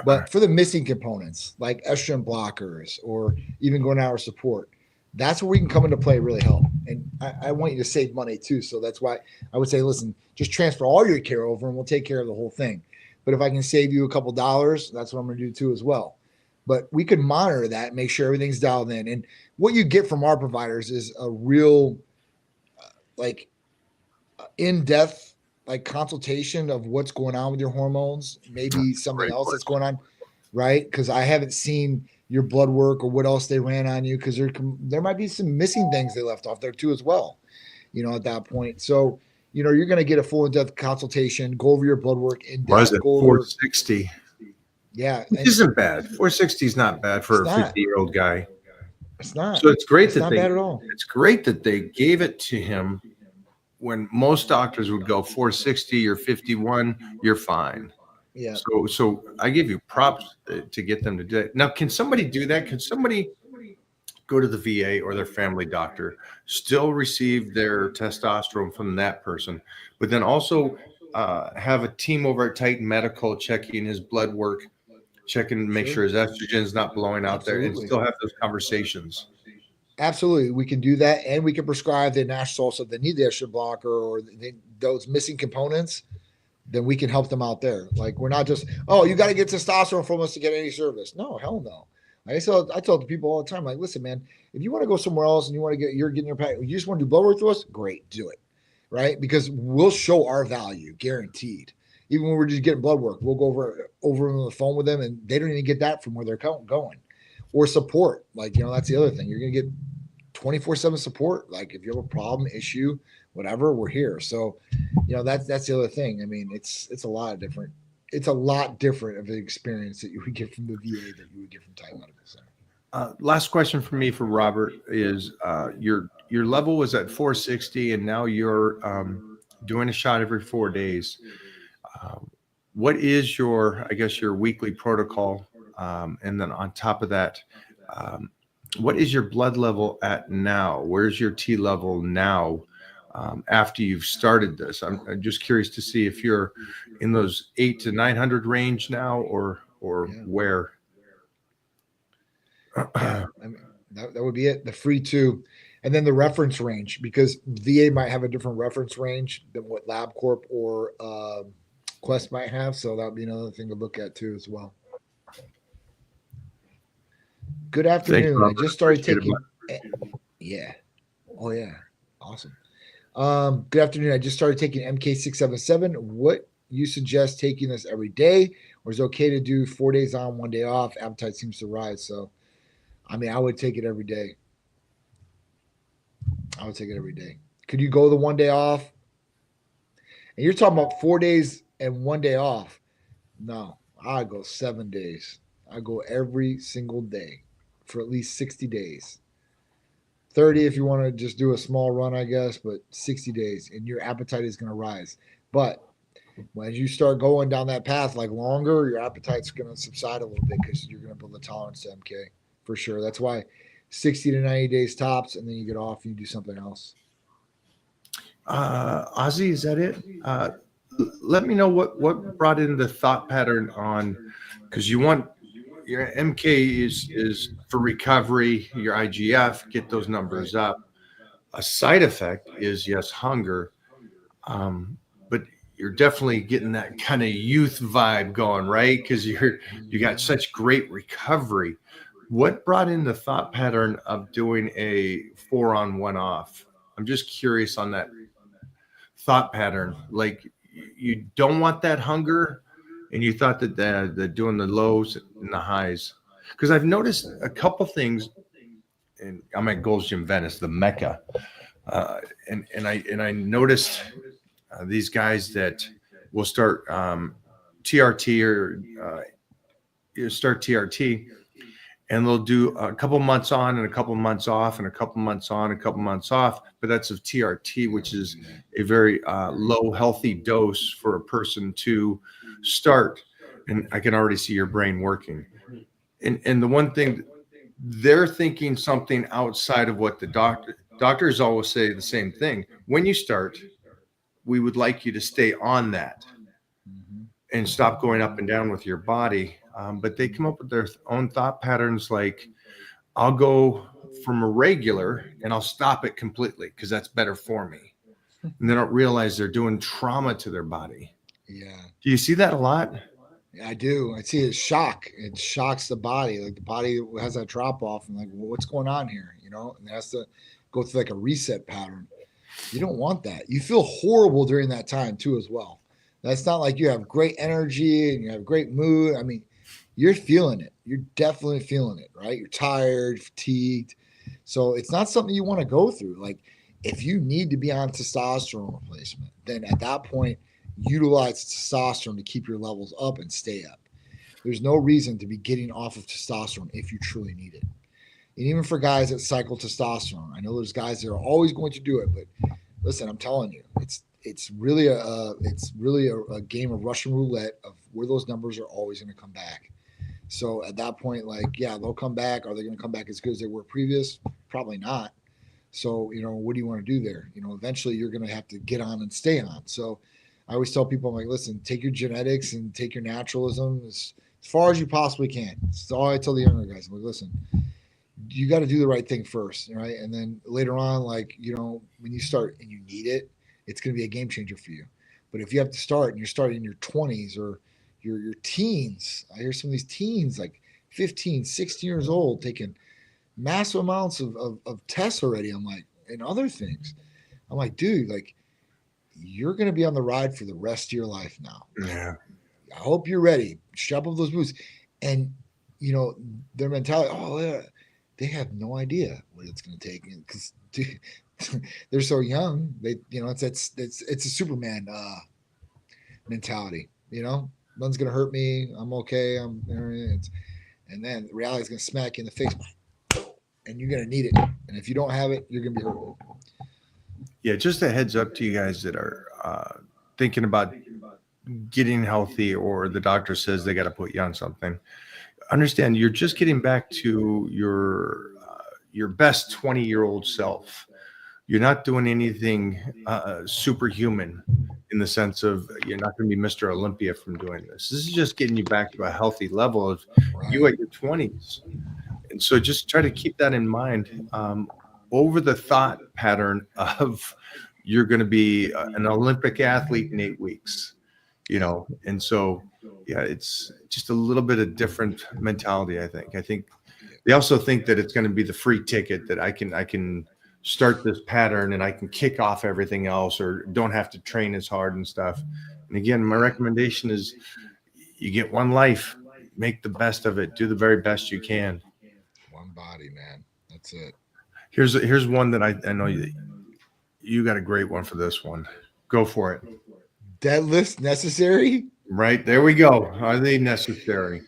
But for the missing components, like estrogen blockers or even going hour support, that's where we can come into play, really help. And I want you to save money too. So that's why I would say, listen, just transfer all your care over and we'll take care of the whole thing. But if I can save you a couple dollars, that's what I'm going to do too as well. But we can monitor that, make sure everything's dialed in. And what you get from our providers is a real in-depth consultation of what's going on with your hormones, maybe something else that's going on, right? Because I haven't seen your blood work or what else they ran on you, because there might be some missing things they left off there too as well, at that point. So, you're going to get a full in-depth consultation, go over your blood work in depth. Was it 460? Yeah. Which isn't bad. 460 is not bad for a 50-year-old guy. It's not. So it's great not bad at all. It's great that they gave it to him when most doctors would go 460, you're 51, you're fine. Yeah. So I give you props to get them to do it. Now, can somebody do that? Can somebody go to the VA or their family doctor, still receive their testosterone from that person, but then also have a team over at Titan Medical checking his blood work, checking to make sure his estrogen is not blowing out there, and still have those conversations? Absolutely. We can do that, and we can prescribe the national salsa if they need the estrogen blocker or those missing components. Then we can help them out there. Like, we're not just, oh, you got to get testosterone from us to get any service. No, hell no. I tell the people all the time, like, listen, man, if you want to go somewhere else and you're getting your pack, you just want to do blood work to us, great, do it, right? Because we'll show our value, guaranteed. Even when we're just getting blood work, we'll go over on the phone with them, and they don't even get that from where they're going. Or support, that's the other thing. You're going to get 24/7 support. Like, if you have a problem, issue, whatever, we're here. So, that's the other thing. I mean, it's a lot different. It's a lot different of an experience that you would get from the VA that you would get from Titan Medical Center. Last question for me for Robert is your level was at 460, and now you're doing a shot every 4 days. What is your weekly protocol? And then on top of that, what is your blood level at now? Where's your T level now after you've started this? I'm just curious to see if you're in those 800 to 900 range now, or where. Yeah, I mean, that would be it. The free two, and then the reference range, because VA might have a different reference range than what LabCorp or Quest might have. So that would be another thing to look at too as well. Good afternoon. Thanks, I just started taking. Yeah. Oh yeah. Awesome. Good afternoon. I just started taking MK677. What you suggest taking this every day, or is it okay to do 4 days on, 1 day off? Appetite seems to rise. So, I mean, I would take it every day. Could you go the 1 day off? And you're talking about 4 days and 1 day off. No, I go 7 days. I go every single day for at least 60 days. 30 if you want to just do a small run, I guess, but 60 days, and your appetite is going to rise. But when you start going down that path longer, your appetite's going to subside a little bit, because you're going to build a tolerance to MK for sure. That's why 60 to 90 days tops, and then you get off and you do something else. Ozzy, is that it? let me know what brought in the thought pattern on, because you want your MK is for recovery, your IGF, get those numbers up. A side effect is, yes, hunger, but you're definitely getting that kind of youth vibe going, right? Because you got such great recovery. What brought in the thought pattern of doing a 4 on 1 off? I'm just curious on that thought pattern. Like, you don't want that hunger, and you thought that the doing the lows and the highs. Because I've noticed a couple things, and I'm at Gold's Gym Venice, the Mecca, and I noticed these guys that will start TRT or start TRT, and they'll do a couple months on and a couple months off and a couple months on and a couple months off. But that's of TRT, which is a very low healthy dose for a person to start. And I can already see your brain working. And the one thing, they're thinking something outside of what the doctors always say the same thing. When you start, we would like you to stay on that and stop going up and down with your body. But they come up with their own thought patterns, like, I'll go from a regular and I'll stop it completely because that's better for me. And they don't realize they're doing trauma to their body. Yeah. Do you see that a lot? Yeah, I do. I see it shock. It shocks the body. Like, the body has that drop off and like, well, what's going on here? You know, and it has to go through like a reset pattern. You don't want that. You feel horrible during that time too, as well. That's not like you have great energy and you have great mood. I mean, you're feeling it. You're definitely feeling it, right? You're tired, fatigued. So it's not something you want to go through. Like, if you need to be on testosterone replacement, then at that point, utilize testosterone to keep your levels up and stay up. There's no reason to be getting off of testosterone if you truly need it. And even for guys that cycle testosterone, I know there's guys that are always going to do it, but listen, I'm telling you, it's really a game of Russian roulette of where those numbers are always going to come back. So at that point, like, yeah, they'll come back. Are they going to come back as good as they were previous? Probably not. So, you know, what do you want to do there? You know, eventually you're going to have to get on and stay on. So I always tell people, I'm like, listen, take your genetics and take your naturalism as far as you possibly can. That's all I tell the younger guys. I'm like, listen, you got to do the right thing first, right? And then later on, like, you know, when you start and you need it, it's going to be a game changer for you. But if you have to start and you're starting in your 20s or your teens, I hear some of these teens like 15, 16 years old taking massive amounts of tests already. I'm like, and other things. I'm like, dude, like, you're going to be on the ride for the rest of your life now. Yeah. I hope you're ready. Strap up those boots. And, you know, their mentality, oh, yeah, they have no idea what it's going to take because they're so young. They, you know, it's a Superman mentality. You know, nothing's going to hurt me. I'm okay. And then the reality is going to smack you in the face, and you're going to need it. And if you don't have it, you're going to be hurt. Yeah, just a heads up to you guys that are thinking about getting healthy, or the doctor says they got to put you on something. Understand, you're just getting back to your best 20-year-old self. You're not doing anything superhuman in the sense of you're not going to be Mr. Olympia from doing this. This is just getting you back to a healthy level of you at your 20s. And so just try to keep that in mind over the thought pattern of you're going to be an Olympic athlete in 8 weeks, you know? And so, yeah, it's just a little bit of different mentality. I think they also think that it's going to be the free ticket that I can start this pattern and I can kick off everything else or don't have to train as hard and stuff. And again, my recommendation is you get one life, make the best of it, do the very best you can. One body, man. That's it. Here's one that I know you got a great one for this one. Go for it. Deadlifts necessary? Right, there we go. Are they necessary?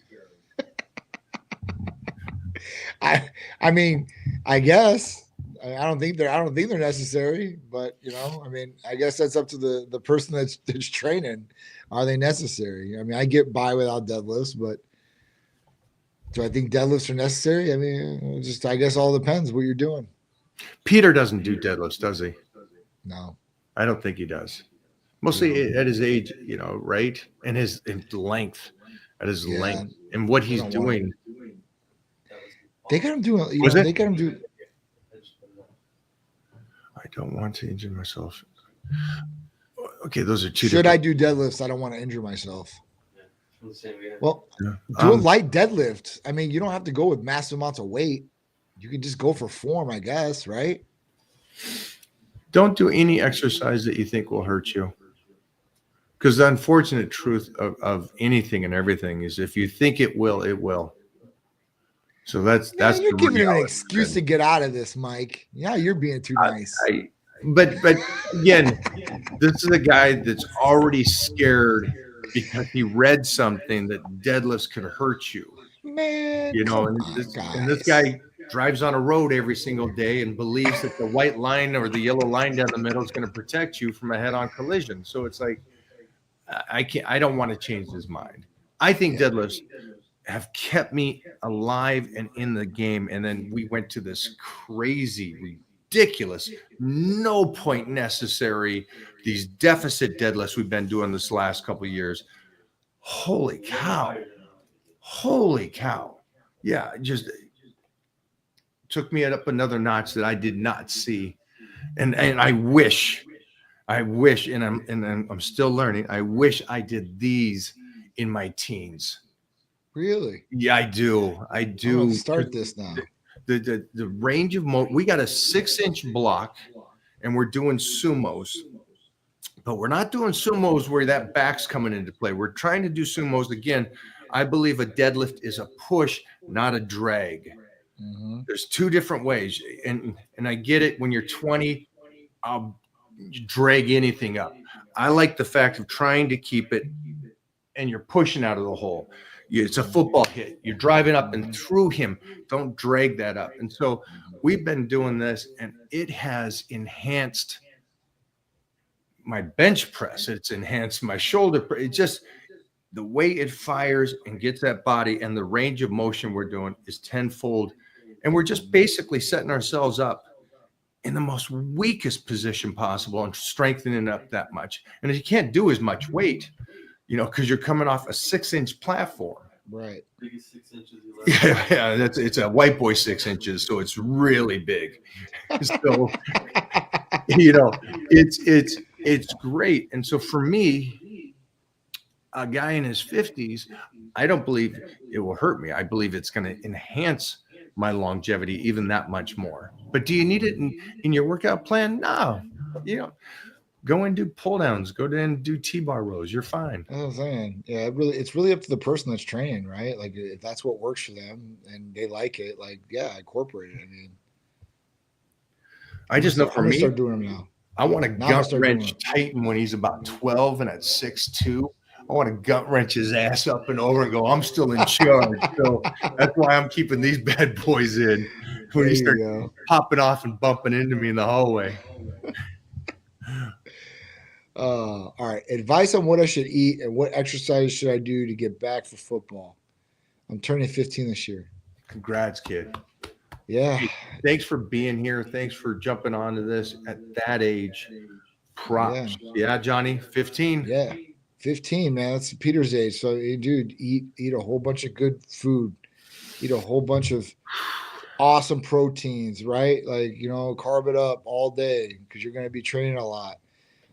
I mean, I guess. I don't think they're necessary, but you know, I mean, I guess that's up to the person that's training. Are they necessary? I mean, I get by without deadlifts, but do I think deadlifts are necessary? I mean, I guess all depends what you're doing. Peter doesn't do deadlifts, does he? No. I don't think he does. mostly at his age, right? And his length, at his Yeah. length, and what he's don't want doing. They got him doing, Was it? they got him do. I don't want to injure myself. Okay, those are two. Should I do deadlifts? I don't want to injure myself. Well, Yeah. do a light deadlift. I mean, you don't have to go with massive amounts of weight. You can just go for form, I guess, right? Don't do any exercise that you think will hurt you. Because the unfortunate truth of anything and everything is if you think it will, it will. So that's you're the giving him an reality. excuse to get out of this, Mike. Yeah, you're being too nice. But again, this is a guy that's already scared because he read something that deadlifts could hurt you. Man, And this guy drives on a road every single day and believes that the white line or the yellow line down the middle is going to protect you from a head-on collision. So it's like, I don't want to change his mind. I think deadlifts have kept me alive and in the game. And then we went to this crazy, ridiculous, no point necessary, these deficit deadlifts we've been doing this last couple of years. Holy cow. Yeah, just took me up another notch that I did not see. And I wish, and I'm still learning. I wish I did these in my teens. Really? Yeah, I do. I'm gonna start this now. The range of we got a 6-inch block, and we're doing sumos, but we're not doing sumos where that back's coming into play. We're trying to do sumos again. I believe a deadlift is a push, not a drag. Mm-hmm. There's two different ways, and I get it. When you're 20, I'll drag anything up. I like the fact of trying to keep it, and you're pushing out of the hole. It's a football hit. You're driving up and through him. Don't drag that up. And so we've been doing this, and it has enhanced my bench press. It's enhanced my shoulder press. It just, the way it fires and gets that body and the range of motion we're doing is tenfold. And we're just basically setting ourselves up in the most weakest position possible and strengthening up that much. And if you can't do as much weight, because you're coming off a 6-inch platform. Right. Biggest 6 inches. Yeah, it's a white boy 6 inches, so it's really big. So, it's great. And so for me, a guy in his 50s, I don't believe it will hurt me. I believe it's going to enhance my longevity even that much more. But do you need it in your workout plan? No. Go and do pull downs. Go and do T-bar rows. You're fine. That's what I'm saying. Yeah, it's really up to the person that's training, right? Like if that's what works for them and they like it, incorporate it. I mean, I just know for me, start doing them now. I want to gut wrench Titan when he's about 12 and at 6'2". I want to gut wrench his ass up and over and go, I'm still in charge. So that's why I'm keeping these bad boys in when he starts popping off and bumping into me in the hallway. All right. Advice on what I should eat and what exercise should I do to get back for football? I'm turning 15 this year. Congrats, kid. Yeah. Hey, thanks for being here. Thanks for jumping onto this at that age. Props. Yeah, Johnny, 15. Yeah. 15, man. That's Peter's age. So, dude, eat a whole bunch of good food. Eat a whole bunch of awesome proteins, right? Like, carb it up all day because you're going to be training a lot.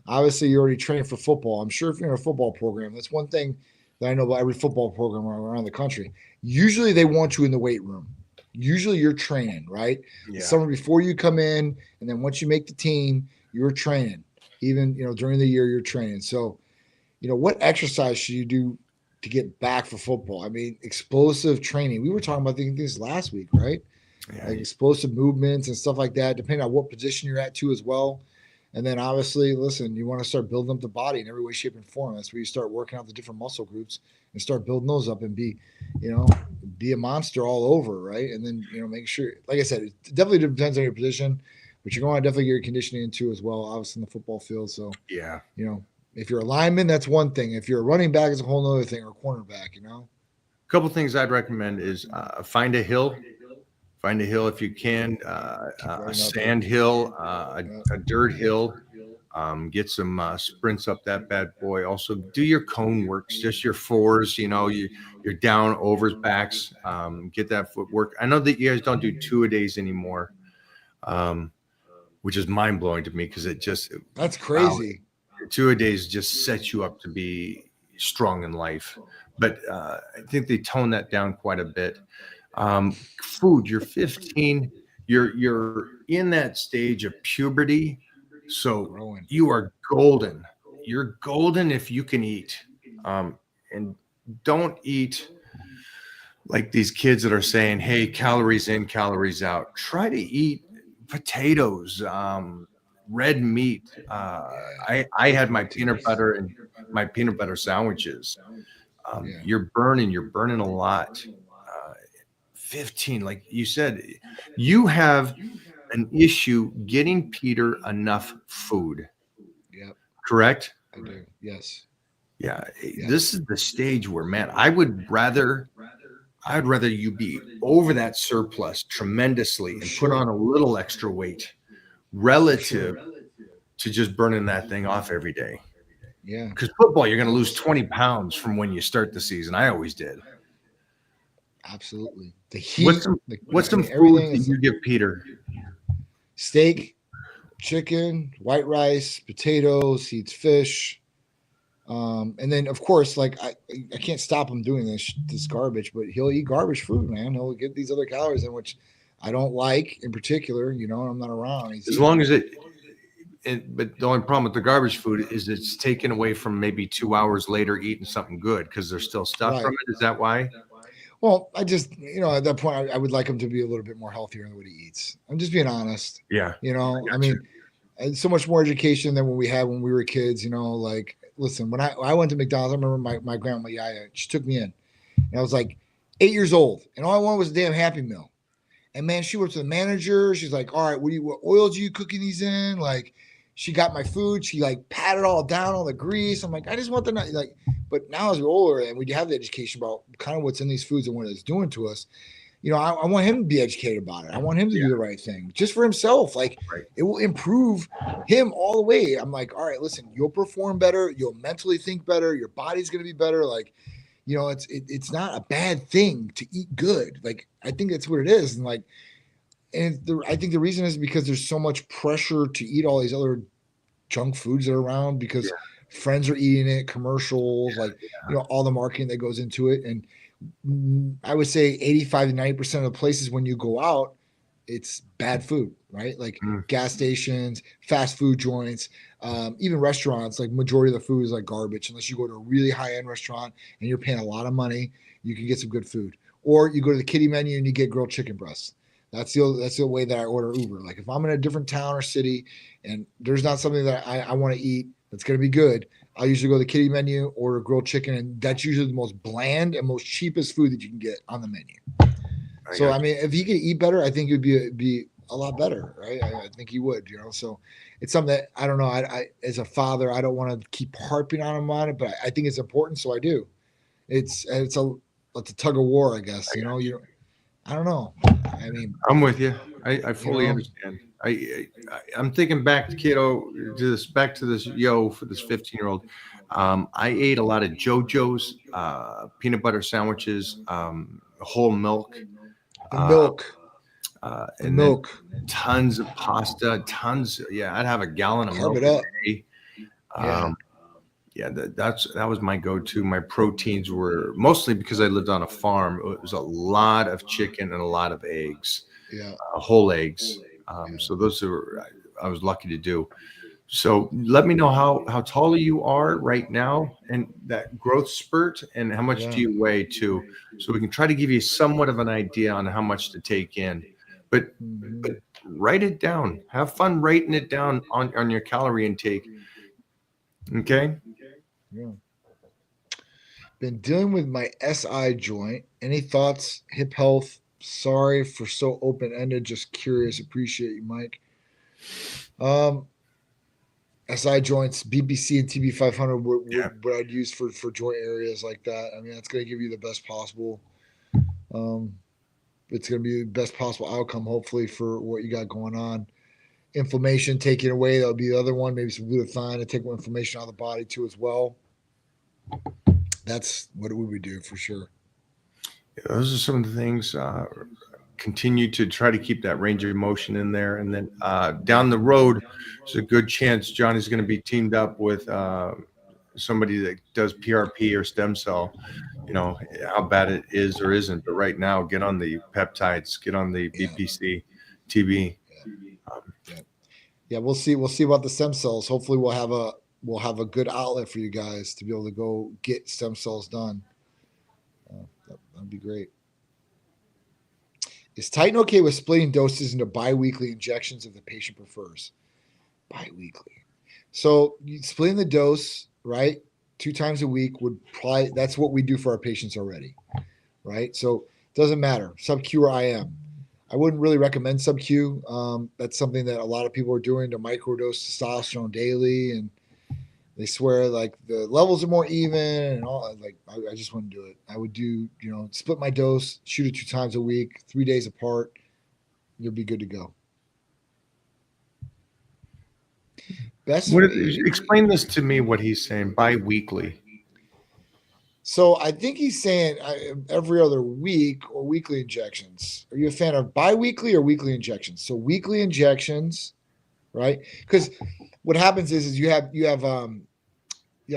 Obviously, you're already training for football. I'm sure if you're in a football program, that's one thing that I know about every football program around the country. Usually, they want you in the weight room. Usually, you're training, right? Yeah. Summer before you come in, and then once you make the team, you're training. Even, during the year, you're training. So, what exercise should you do to get back for football? I mean, explosive training. We were talking about things last week, right? Yeah. Like explosive movements and stuff like that, depending on what position you're at too as well. And then obviously, listen, you want to start building up the body in every way, shape, and form. That's where you start working out the different muscle groups and start building those up and be a monster all over, right? And then, make sure, like I said, it definitely depends on your position, but you're going to definitely get your conditioning into as well, obviously in the football field. So, yeah, if you're a lineman, that's one thing. If you're a running back, it's a whole other thing, or a cornerback, A couple things I'd recommend is find a hill. Find a hill if you can, a sand hill, a dirt hill. Get some sprints up that bad boy. Also, do your cone works, just your fours. Your down, overs, backs. Get that footwork. I know that you guys don't do 2-a-days anymore, which is mind blowing to me because that's crazy. 2-a-days just sets you up to be strong in life. But I think they tone that down quite a bit. Food. You're 15. You're in that stage of puberty. So you are golden. You're golden if you can eat. And don't eat like these kids that are saying, hey, calories in, calories out. Try to eat potatoes, red meat. I had my peanut butter and my peanut butter sandwiches. You're burning a lot. 15, like you said, you have an issue getting Peter enough food. Yep. Correct? I do. Yes. Yeah. This is the stage where, man, I'd rather you be over that surplus tremendously and put on a little extra weight relative to just burning that thing off every day. Yeah. Because football, you're going to lose 20 pounds from when you start the season. I always did. Absolutely. The heat. What's some food that you give Peter? Steak, chicken, white rice, potatoes. He eats fish. And then of course, like I can't stop him doing this garbage, but he'll eat garbage food, man. He'll get these other calories in, which I don't like in particular. I'm not around. As long as but the only problem with the garbage food is it's taken away from maybe 2 hours later eating something good because there's still stuff from it. Is that why? Well, I just, at that point, I would like him to be a little bit more healthier in what he eats. I'm just being honest. Yeah. I mean, so much more education than what we had when we were kids, like, listen, when I went to McDonald's, I remember my grandma, Yaya, she took me in and I was like 8 years old and all I wanted was a damn Happy Meal. And man, she went to the manager. She's like, all right, what oils are you cooking these in? Like, she got my food. She like patted all down, all the grease. I'm like, I just want the like. But now as we're older and we have the education about kind of what's in these foods and what it's doing to us, I want him to be educated about it. I want him to do the right thing just for himself. Like it will improve him all the way. I'm like, all right, listen, you'll perform better. You'll mentally think better. Your body's going to be better. Like, it's not a bad thing to eat good. Like, I think that's what it is. And like, I think the reason is because there's so much pressure to eat all these other junk foods that are around because friends are eating it, commercials, all the marketing that goes into it. And I would say 85 to 90% of the places when you go out, it's bad food, right? Like gas stations, fast food joints, even restaurants, like majority of the food is like garbage. Unless you go to a really high-end restaurant and you're paying a lot of money, you can get some good food. Or you go to the kiddie menu and you get grilled chicken breasts. That's the way that I order Uber. Like if I'm in a different town or city and there's not something that I want to eat that's going to be good, I'll usually go to the kiddie menu, order grilled chicken, and that's usually the most bland and most cheapest food that you can get on the menu. So, I mean, if he could eat better, I think it would be a lot better, right? I think he would, So it's something that I don't know. I as a father, I don't want to keep harping on him on it, but I think it's important, so I do. It's a tug of war, I guess. I don't know. I mean, I'm with you. I fully understand. I'm thinking back to this for this 15-year-old. I ate a lot of JoJo's, peanut butter sandwiches, whole milk. And milk. Tons of pasta, I'd have a gallon of milk a day. That was my go-to. My proteins were mostly because I lived on a farm. It was a lot of chicken and a lot of eggs, whole eggs. So those I was lucky to do. So let me know how tall you are right now and that growth spurt and how much do you weigh too, so we can try to give you somewhat of an idea on how much to take in. But write it down. Have fun writing it down on your calorie intake. Okay. Yeah. Been dealing with my SI joint. Any thoughts? Hip health. Sorry for so open-ended. Just curious. Appreciate you, Mike. SI joints, BBC and TB 500 what I'd use for joint areas like that. I mean, that's going to give you the best possible. It's going to be the best possible outcome, hopefully, for what you got going on. inflammation taken away. That would be the other one. Maybe some glutathione to take inflammation out of the body too as well. That's what we would do for sure. Those are some of the things. Continue to try to keep that range of motion in there, and then down the road, there's a good chance Johnny's going to be teamed up with somebody that does PRP or stem cell. You know how bad it is or isn't, but right now, get on the peptides, get on the BPC, TB. Yeah, we'll see. We'll see about the stem cells. Hopefully, we'll have a good outlet for you guys to be able to go get stem cells done. That'd be great. Is Titan okay with splitting doses into biweekly injections if the patient prefers? Biweekly. So splitting the dose, right, 2 times a week would probably, that's what we do for our patients already, right? So it doesn't matter, sub-Q or IM. I wouldn't really recommend sub-Q. That's something that a lot of people are doing to microdose testosterone daily, and they swear like the levels are more even and all. Like I just wouldn't do it. I would do, split my dose, shoot it 2 times a week, 3 days apart. You'll be good to go. Explain this to me, what he's saying, bi-weekly. So I think he's saying every other week or weekly injections. Are you a fan of bi-weekly or weekly injections? So weekly injections, right? Because what happens is you have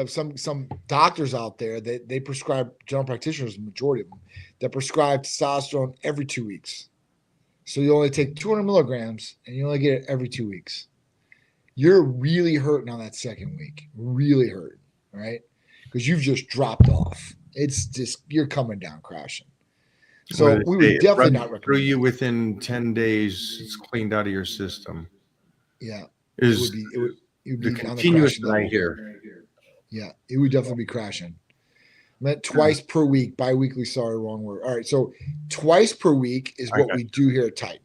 some doctors out there that they prescribe, general practitioners, the majority of them, that prescribe testosterone every 2 weeks. So you only take 200 milligrams and you only get it every 2 weeks. You're really hurting on that second week, really hurting, right? Because you've just dropped off. It's just, you're coming down crashing. So we would definitely not recommend. Through you within 10 days, it's cleaned out of your system. Yeah, it would be the continuous that I hear. Yeah, it would definitely be crashing. Meant twice per week, bi-weekly, sorry, wrong word. All right, so twice per week is what we do here at Titan.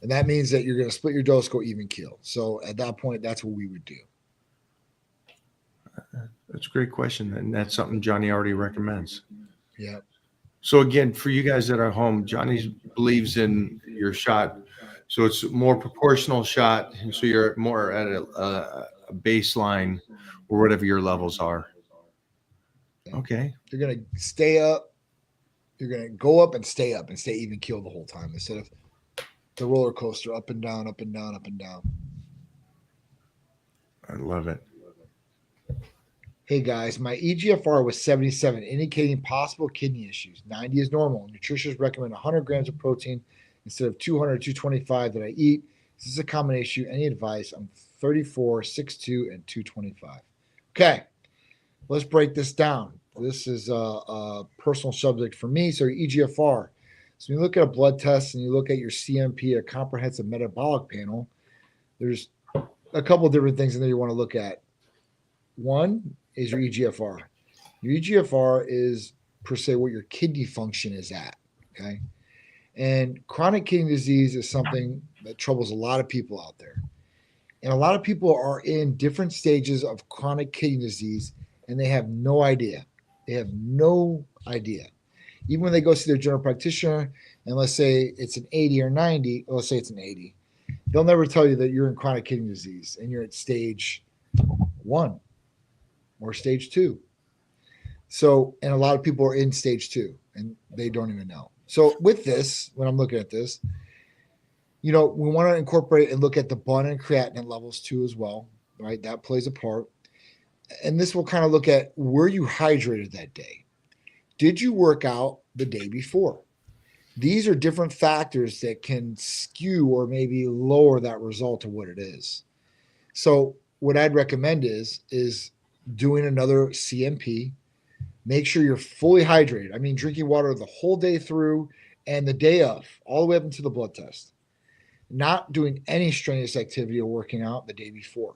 And that means that you're going to split your dose, go even keel. So at that point, that's what we would do. That's a great question. And that's something Johnny already recommends. Yeah. So again, for you guys that are home, Johnny believes in your shot. So it's a more proportional shot. And so you're more at a baseline or whatever your levels are. Okay. You're going to stay up. You're going to go up and stay even keel the whole time instead of the roller coaster, up and down, up and down, up and down. I love it. Hey guys, my EGFR was 77, indicating possible kidney issues. 90 is normal. Nutritionists recommend 100 grams of protein instead of 200 or 225 that I eat. Is this a common issue? Any advice? I'm 34, 6'2", and 225. Okay, let's break this down. This is a personal subject for me. So your EGFR. So when you look at a blood test and you look at your CMP, a comprehensive metabolic panel, there's a couple of different things in there you want to look at. One is your EGFR. Your EGFR is per se what your kidney function is at, okay? And chronic kidney disease is something that troubles a lot of people out there. And a lot of people are in different stages of chronic kidney disease and they have no idea. They have no idea. Even when they go see their general practitioner, and let's say it's an 80 or 90, let's say it's an 80, they'll never tell you that you're in chronic kidney disease and you're at stage 1 or stage 2. So, and a lot of people are in stage 2 and they don't even know. So with this, when I'm looking at this, we want to incorporate and look at the bun and creatinine levels too as well, right? That plays a part. And this will kind of look at, were you hydrated that day? Did you work out the day before? These are different factors that can skew or maybe lower that result of what it is. So what I'd recommend is doing another CMP. Make sure you're fully hydrated. I mean, drinking water the whole day through and the day of, all the way up into the blood test. Not doing any strenuous activity or working out the day before.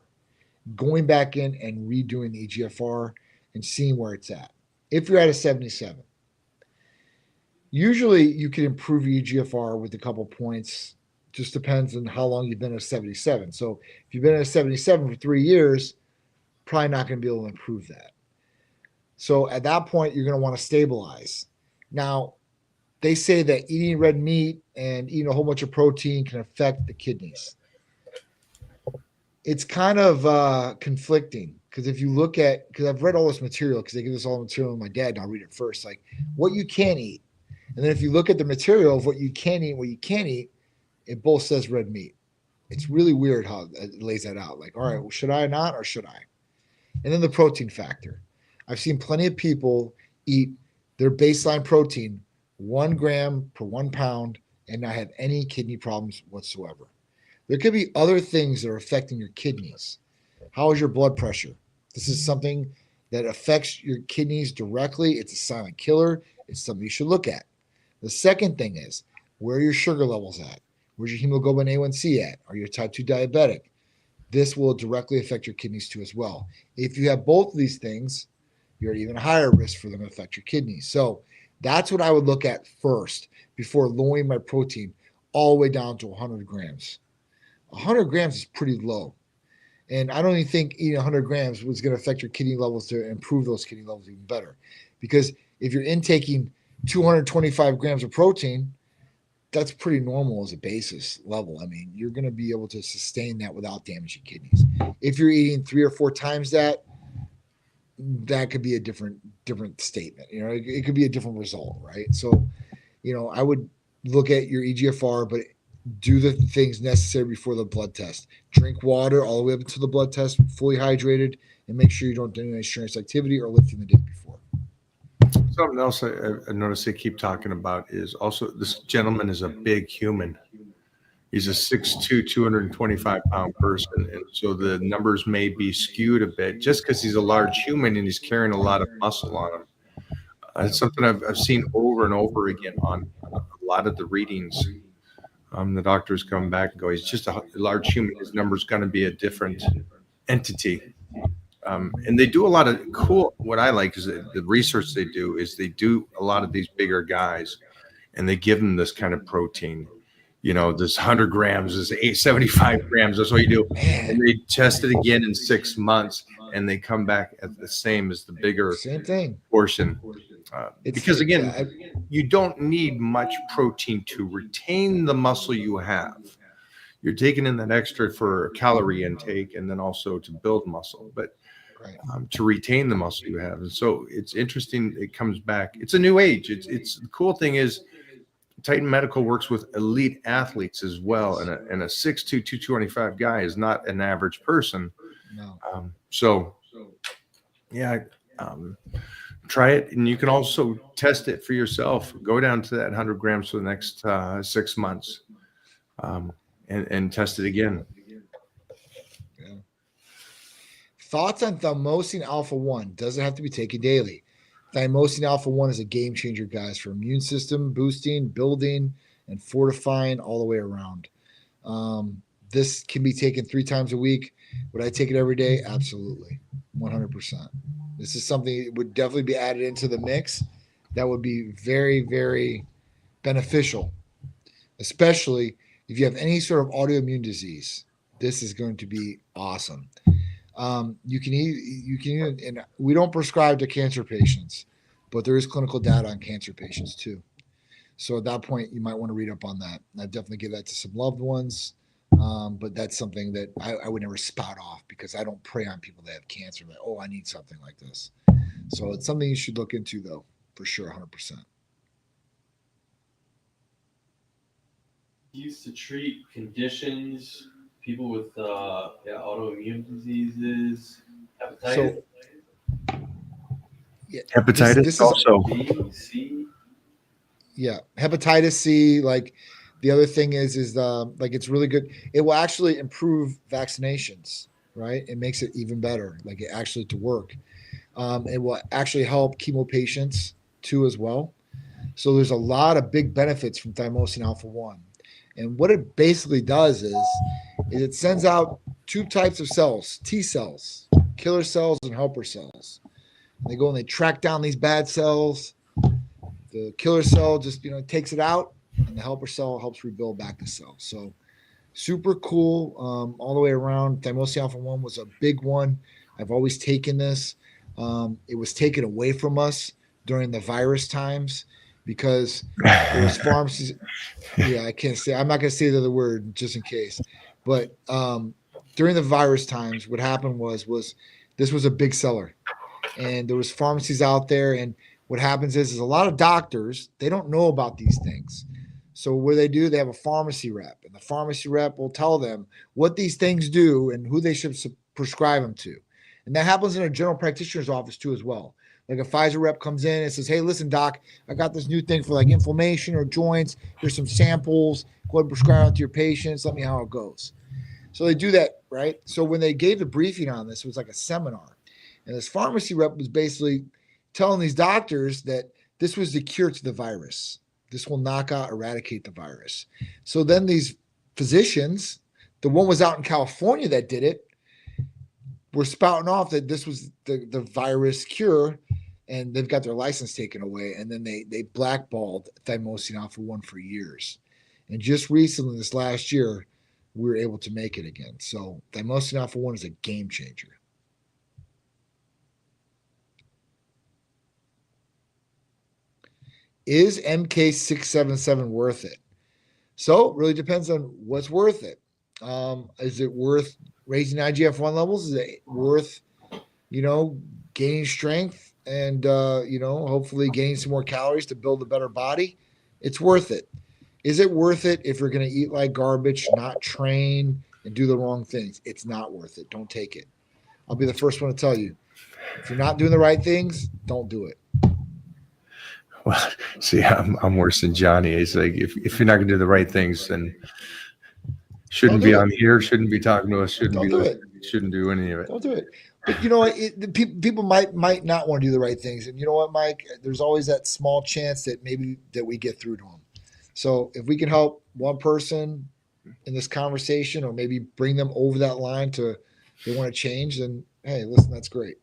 Going back in and redoing the EGFR and seeing where it's at. If you're at a 77, usually you can improve your EGFR with a couple points. Just depends on how long you've been at a 77. So if you've been at a 77 for 3 years, probably not going to be able to improve that. So at that point, you're going to want to stabilize. Now, they say that eating red meat and eating a whole bunch of protein can affect the kidneys. it's kind of conflicting because if you look at, because I've read all this material, because they give us all the material with my dad, and I'll read it first, like what you can eat. And then if you look at the material of what you can eat and what you can't eat, it both says red meat. It's really weird how it lays that out. Like, all right, well, should I not or should I? And then the protein factor. I've seen plenty of people eat their baseline protein 1 gram per 1 pound and not have any kidney problems whatsoever. There could be other things that are affecting your kidneys. How is your blood pressure? This is something that affects your kidneys directly. It's a silent killer. It's something you should look at. The second thing is, where are your sugar levels at? Where's your hemoglobin A1C at? Are you a type 2 diabetic? This will directly affect your kidneys too as well. If you have both of these things, you're at even higher risk for them to affect your kidneys. So that's what I would look at first before lowering my protein all the way down to 100 grams. 100 grams is pretty low. And I don't even think eating 100 grams was going to affect your kidney levels to improve those kidney levels even better. Because if you're intaking 225 grams of protein, that's pretty normal as a basis level. I mean, you're going to be able to sustain that without damaging kidneys. If you're eating 3 or 4 times that, that could be a different statement. You know, it could be a different result, right? So, you know, I would look at your EGFR, but do the things necessary before the blood test. Drink water all the way up to the blood test, fully hydrated, and make sure you don't do any strenuous activity or lifting the day before. Something else I noticed they keep talking about is also this gentleman is a big human. He's a 6'2", 225-pound person, and so the numbers may be skewed a bit just because he's a large human and he's carrying a lot of muscle on him. It's something I've seen over and over again on a lot of the readings. The doctors come back and go, he's just a large human. His number's going to be a different entity. And they do a lot of cool, what I like is the research they do is they do a lot of these bigger guys and they give them this kind of protein. You know, this 100 grams, this 75 grams, that's what you do. And they test it again in 6 months and they come back at the same as the bigger Same thing. portion. Because again, you don't need much protein to retain the muscle you have. You're taking in that extra for calorie intake and then also to build muscle, but to retain the muscle you have. And so it's interesting. It comes back. It's a new age. It's the cool thing is Titan Medical works with elite athletes as well. And a 6'2", 225 guy is not an average person. No. Try it, and you can also test it for yourself. Go down to that 100 grams for the next 6 months, and test it again. Yeah. Thoughts on thymosin alpha-1? Does it have to be taken daily? Thymosin alpha-1 is a game changer, guys, for immune system boosting, building, and fortifying all the way around. This can be taken 3 times a week. Would I take it every day? Absolutely, 100%. This is something that would definitely be added into the mix. That would be very, very beneficial, especially if you have any sort of autoimmune disease. This is going to be awesome. You can eat, and we don't prescribe to cancer patients, but there is clinical data on cancer patients too. So at that point, you might want to read up on that. I'd definitely give that to some loved ones. But that's something that I would never spout off because I don't prey on people that have cancer. Like, oh, I need something like this. So it's something you should look into, though, for sure, 100%. Used to treat conditions, people with autoimmune diseases, hepatitis. Hepatitis this also. B, C. Yeah, hepatitis C. Like the other thing is like it's really good. It will actually improve vaccinations, right? It makes it even better, like it actually to work. It will actually help chemo patients too as well. So there's a lot of big benefits from thymosin alpha-1. And what it basically does is it sends out 2 types of cells, T cells, killer cells and helper cells. And they go and they track down these bad cells. The killer cell just, takes it out, and the helper cell helps rebuild back the cell. So super cool all the way around. Thymosin alpha-1 was a big one. I've always taken this. It was taken away from us during the virus times because there was pharmacies. Yeah, I can't say. I'm not going to say the other word just in case. But during the virus times, what happened was this was a big seller, and there was pharmacies out there. And what happens is a lot of doctors, they don't know about these things. So what do, they have a pharmacy rep, and the pharmacy rep will tell them what these things do and who they should prescribe them to. And that happens in a general practitioner's office too as well. Like a Pfizer rep comes in and says, hey, listen, doc, I got this new thing for like inflammation or joints. Here's some samples. Go ahead and prescribe it to your patients. Let me know how it goes. So they do that, right? So when they gave the briefing on this, it was like a seminar. And this pharmacy rep was basically telling these doctors that this was the cure to the virus. This will knock out, eradicate the virus. So then these physicians, the one was out in California that did it, were spouting off that this was the virus cure, and they've got their license taken away. And then they blackballed Thymosin Alpha-1 for years. And just recently, this last year, we were able to make it again. So Thymosin Alpha-1 is a game changer. Is MK677 worth it? So it really depends on what's worth it. Is it worth raising IGF-1 levels? Is it worth, gaining strength and, hopefully gaining some more calories to build a better body? It's worth it. Is it worth it if you're going to eat like garbage, not train, and do the wrong things? It's not worth it. Don't take it. I'll be the first one to tell you. If you're not doing the right things, don't do it. Well, see, I'm worse than Johnny. It's like if you're not going to do the right things, then shouldn't be on here, shouldn't be talking to us, shouldn't do any of it. Don't do it. But you know what? People might not want to do the right things, and you know what, Mike? There's always that small chance that maybe that we get through to them. So if we can help one person in this conversation, or maybe bring them over that line to they want to change, then hey, listen, that's great.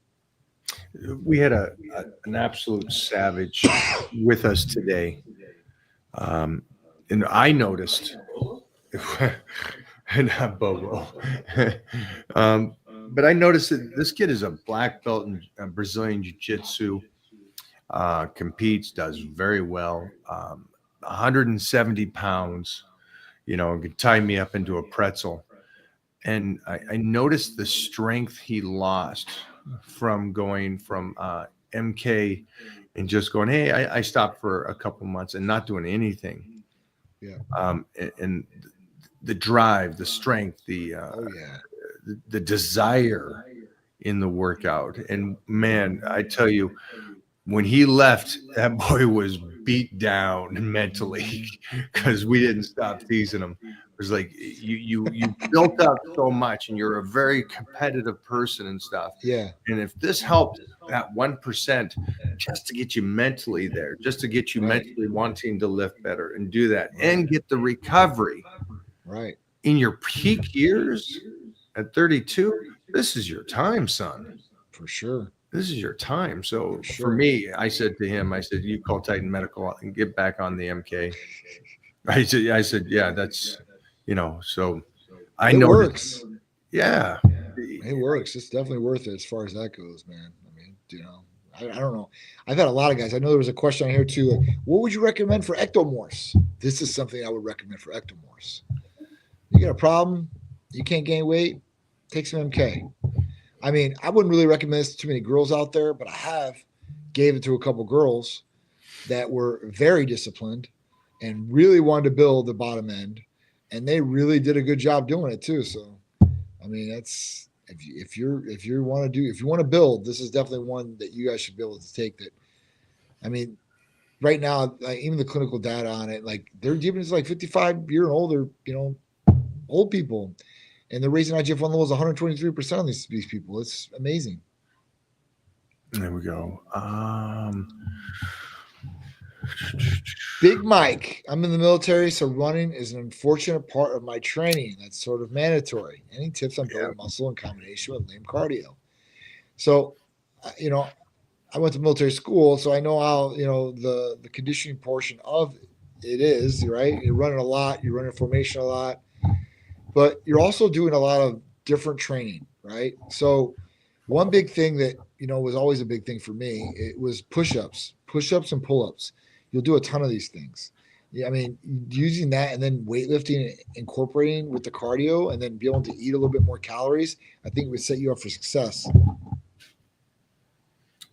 We had an absolute savage with us today. And I noticed, not Bobo, but I noticed that this kid is a black belt in Brazilian Jiu-Jitsu, competes, does very well, 170 pounds, could tie me up into a pretzel. And I noticed the strength he lost from going from MK and just going, hey, I stopped for a couple months and not doing anything. Yeah. And the drive, the strength, the desire in the workout. And man, I tell you, when he left, that boy was beat down mentally because we didn't stop teasing him. It was like you built up so much, and you're a very competitive person and stuff. Yeah. And if this helped that 1% just to get you mentally there, just to get you mentally wanting to lift better and do that and get the recovery right in your peak years at 32, this is your time, son. For sure. This is your time. So for me, I said to him, you call Titan Medical and get back on the MK. I said, yeah, that's, so I know. It works. Yeah. It works. It's definitely worth it as far as that goes, man. I mean, I don't know. I've had a lot of guys. I know there was a question on here too. Like, what would you recommend for ectomorphs? This is something I would recommend for ectomorphs. You got a problem, you can't gain weight, take some MK. I mean, I wouldn't really recommend this to too many girls out there, but I gave it to a couple girls that were very disciplined and really wanted to build the bottom end, and they really did a good job doing it too. So, I mean, that's if you want to build, this is definitely one that you guys should be able to take. That, I mean, right now, like, even the clinical data on it, like they're giving us like 55 year and older, old people. And they're raising IGF-1 levels 123% on these people. It's amazing. There we go. Big Mike, I'm in the military, so running is an unfortunate part of my training. That's sort of mandatory. Any tips on building muscle in combination with lame cardio? So, I went to military school, so I know how, the conditioning portion of it is, right? You're running a lot. You're running formation a lot. But you're also doing a lot of different training, right? So one big thing that, was always a big thing for me, it was push-ups and pull-ups. You'll do a ton of these things. Yeah, I mean, using that and then weightlifting, incorporating with the cardio, and then be able to eat a little bit more calories, I think would set you up for success.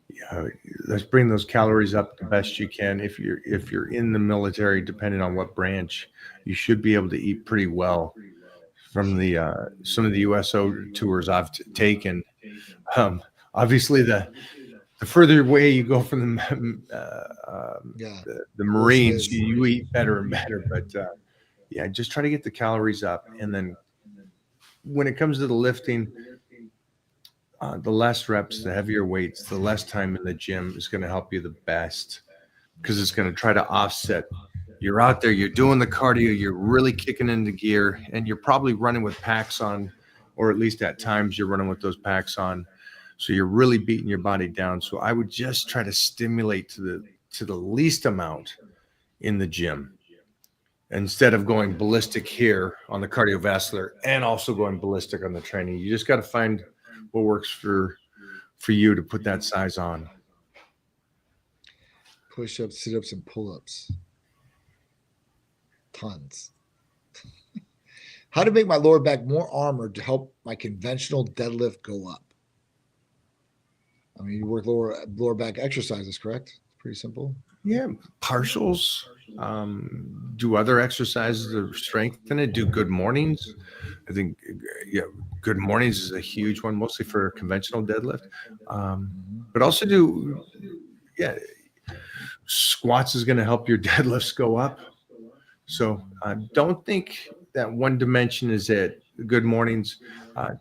Yeah, let's bring those calories up the best you can. If you're in the military, depending on what branch, you should be able to eat pretty well. From the some of the USO tours I've taken, obviously the further away you go from Yeah, the worse it Marines, is. you eat better and better. But yeah, just try to get the calories up, and then when it comes to the lifting, the less reps, the heavier weights, the less time in the gym is going to help you the best, because it's going to try to offset. You're out there, you're doing the cardio, you're really kicking into gear, and you're probably running with packs on, or at least at times you're running with those packs on. So you're really beating your body down. So I would just try to stimulate to the least amount in the gym, instead of going ballistic here on the cardiovascular and also going ballistic on the training. You just got to find what works for you to put that size on. Push-ups, sit-ups, and pull-ups. Tons. How to make my lower back more armored to help my conventional deadlift go up. I mean, you work lower back exercises, correct? It's pretty simple. Yeah, partials. Do other exercises to strengthen it. Do good mornings. I think good mornings is a huge one, mostly for conventional deadlift. But also do squats is going to help your deadlifts go up. So don't think that one dimension is it. Good mornings,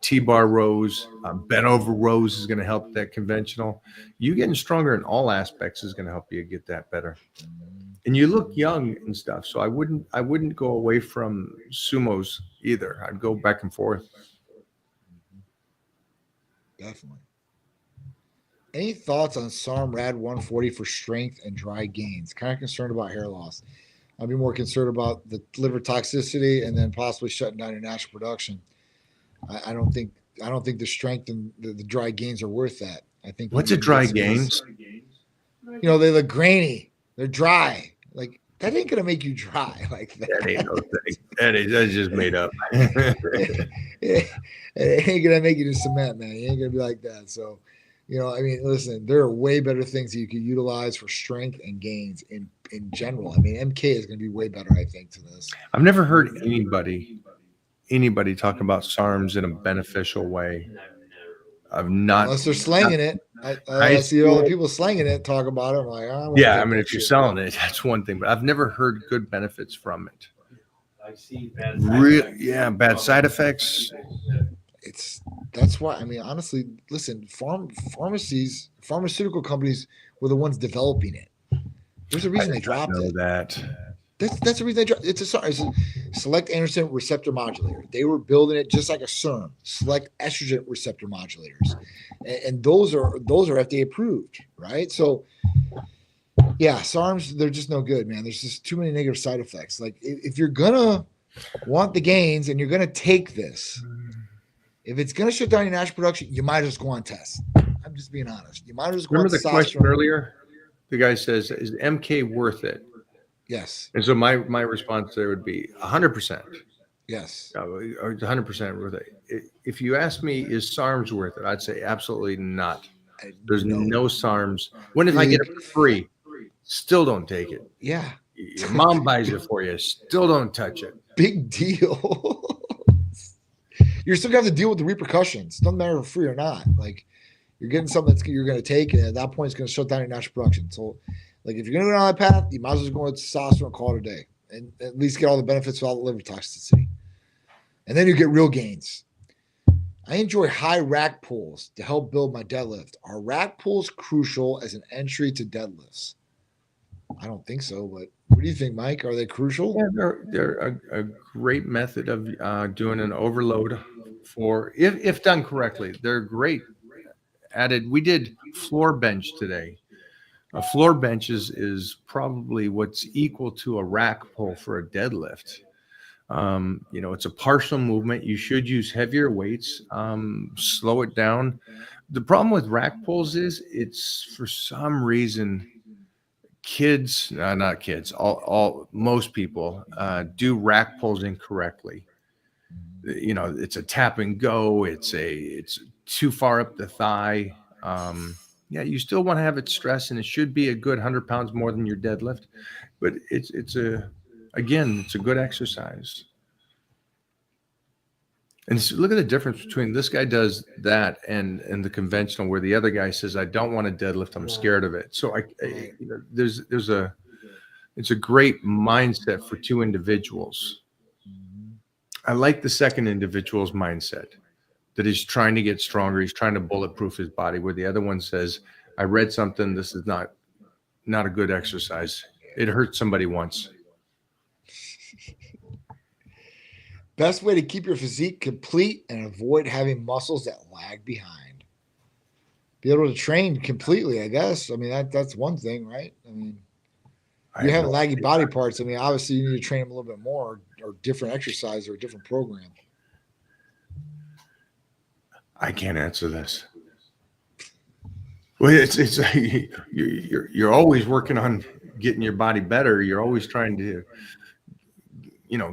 T-bar rows, bent over rows is going to help that conventional. You getting stronger in all aspects is going to help you get that better. And you look young and stuff, so I wouldn't go away from sumos either. I'd go back and forth. Definitely. Any thoughts on SARM Rad 140 for strength and dry gains? Kind of concerned about hair loss. I'd be more concerned about the liver toxicity and then possibly shutting down your natural production. I don't think the strength and the dry gains are worth that. I think what's a dry gains? You know, they look grainy. They're dry. Like that ain't gonna make you dry like that. That ain't no thing. That's just made up. It ain't gonna make you to cement, man. It ain't gonna be like that. So, you know, I mean, listen, there are way better things that you could utilize for strength and gains in general. I mean, MK is gonna be way better, I think, to this. I've never heard anybody talk about SARMs in a beneficial way. I've not, unless they're slanging it. I see all the people slanging it, talk about it. I'm like, I mean, if you're selling it, that's one thing, but I've never heard good benefits from it. I've seen bad side effects. That's why, I mean, honestly, listen, pharmaceutical companies were the ones developing it. There's a reason they dropped it. That's the reason they dropped it. It's a select androgen receptor modulator. They were building it just like a SERM, select estrogen receptor modulators, and those are FDA approved, right? So, yeah, SARMs, they're just no good, man. There's just too many negative side effects. Like if you're gonna want the gains and you're gonna take this, if it's gonna shut down your natural production, you might as well go on test. I'm just being honest. You might as well go Remember the question earlier? The guy says, "Is MK worth it?" Yes. And so my response there would be 100%. Yes. 100% worth it. If you ask me, is SARMs worth it? I'd say absolutely not. There's no SARMs. When if I get it for free? Still don't take it. Yeah. Your mom buys it for you. Still don't touch it. Big deal. You're still going to have to deal with the repercussions. Doesn't matter if free or not. Like you're getting something that you're going to take, and at that point, it's going to shut down your natural production. So, like if you're going to go down that path, you might as well go with testosterone and call it a day, and at least get all the benefits without the liver toxicity, and then you get real gains. I enjoy high rack pulls to help build my deadlift. Are rack pulls crucial as an entry to deadlifts? I don't think so, but what do you think, Mike? Are they crucial? Yeah, they're a great method of doing an overload for if done correctly. They're great. We did floor bench today. A floor bench is probably what's equal to a rack pull for a deadlift. It's a partial movement. You should use heavier weights, slow it down. The problem with rack pulls is it's for some reason kids, not kids, most people do rack pulls incorrectly. You know, it's a tap and go. It's too far up the thigh. Yeah, you still want to have it stressed, and it should be a good 100 pounds more than your deadlift. But it's a good exercise. And look at the difference between this guy does that and the conventional, where the other guy says, "I don't want to deadlift. I'm scared of it." So it's a great mindset for two individuals. I like the second individual's mindset, that he's trying to get stronger. He's trying to bulletproof his body, where the other one says, "I read something. This is not a good exercise. It hurt somebody once." Best way to keep your physique complete and avoid having muscles that lag behind. Be able to train completely, I guess. I mean, that's one thing, right? I mean, you have laggy body parts. I mean, obviously you need to train them a little bit more, or different exercise, or a different program. I can't answer this. Well, it's you're always working on getting your body better. You're always trying to,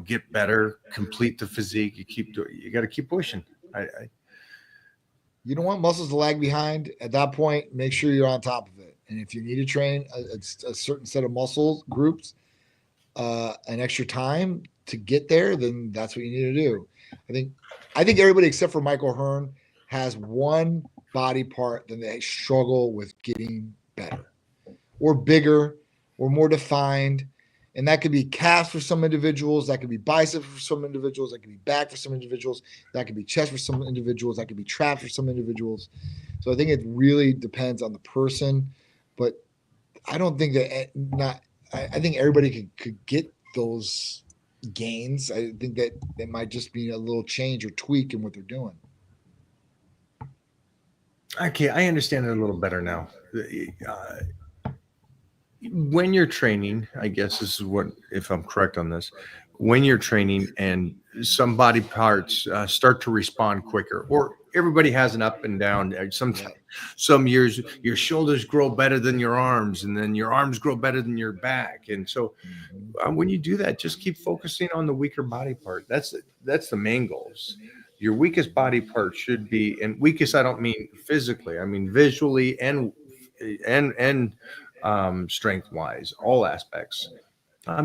get better, complete the physique. You got to keep pushing. You don't want muscles to lag behind. At that point, make sure you're on top of it. And if you need to train a certain set of muscle groups, an extra time to get there, then that's what you need to do. I think everybody except for Michael Hearn has one body part that they struggle with getting better, or bigger, or more defined. And that could be calves for some individuals. That could be bicep for some individuals. That could be back for some individuals. That could be chest for some individuals. That could be traps for some individuals. So I think it really depends on the person. But I don't think that I think everybody could get those gains. I think that there might just be a little change or tweak in what they're doing. Okay, I understand it a little better now. When you're training, I guess this is what, if I'm correct on this, when you're training and some body parts start to respond quicker, or everybody has an up and down. Some years your shoulders grow better than your arms, and then your arms grow better than your back. And so when you do that, just keep focusing on the weaker body part. That's the main goals. Your weakest body part should be, and weakest, I don't mean physically, I mean visually and strength wise, all aspects.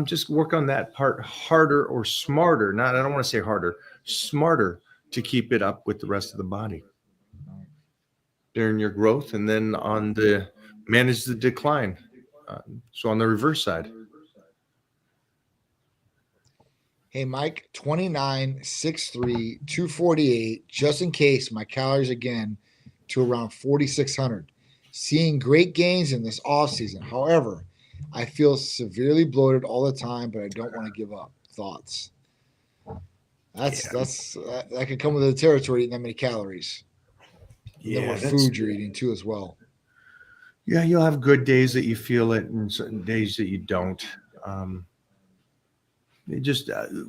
Just work on that part harder or smarter. I don't want to say harder, smarter, to keep it up with the rest of the body during your growth, and then manage the decline. So on the reverse side. Hey, Mike, 29, 6'3", 248, just in case my calories again to around 4,600. Seeing great gains in this off season. However, I feel severely bloated all the time, but I don't want to give up. Thoughts? That could come with the territory eating that many calories. Yeah, what food you're eating too as well. Yeah, you'll have good days that you feel it, and certain days that you don't.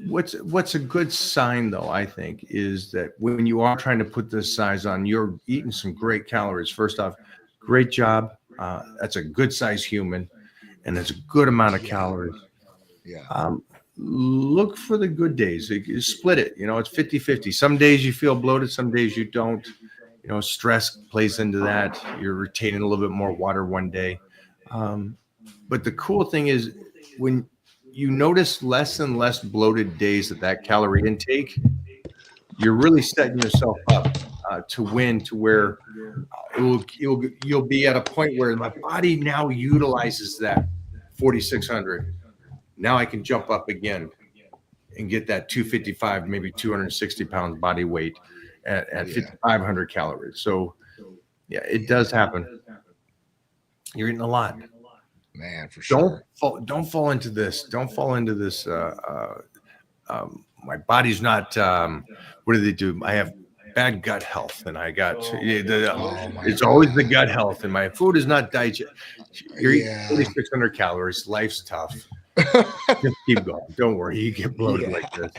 What's a good sign, though, I think, is that when you are trying to put this size on, you're eating some great calories. First off, great job. That's a good size human, and it's a good amount of calories. Yeah. Look for the good days. You split it. It's 50-50. Some days you feel bloated, some days you don't. Stress plays into that. You're retaining a little bit more water one day. But the cool thing is, when you notice less and less bloated days at that calorie intake, you're really setting yourself up to win, to where you'll be at a point where my body now utilizes that 4,600. Now I can jump up again and get that 255, maybe 260 pounds body weight at 5,500 calories. So yeah, it does happen. You're eating a lot. Man, for sure. Don't fall into this. Don't fall into this. My body's not. What do they do? I have bad gut health, and I got. It's always the gut health, and my food is not digest. You're eating 4,600 calories. Life's tough. Just keep going. Don't worry. You get bloated like this.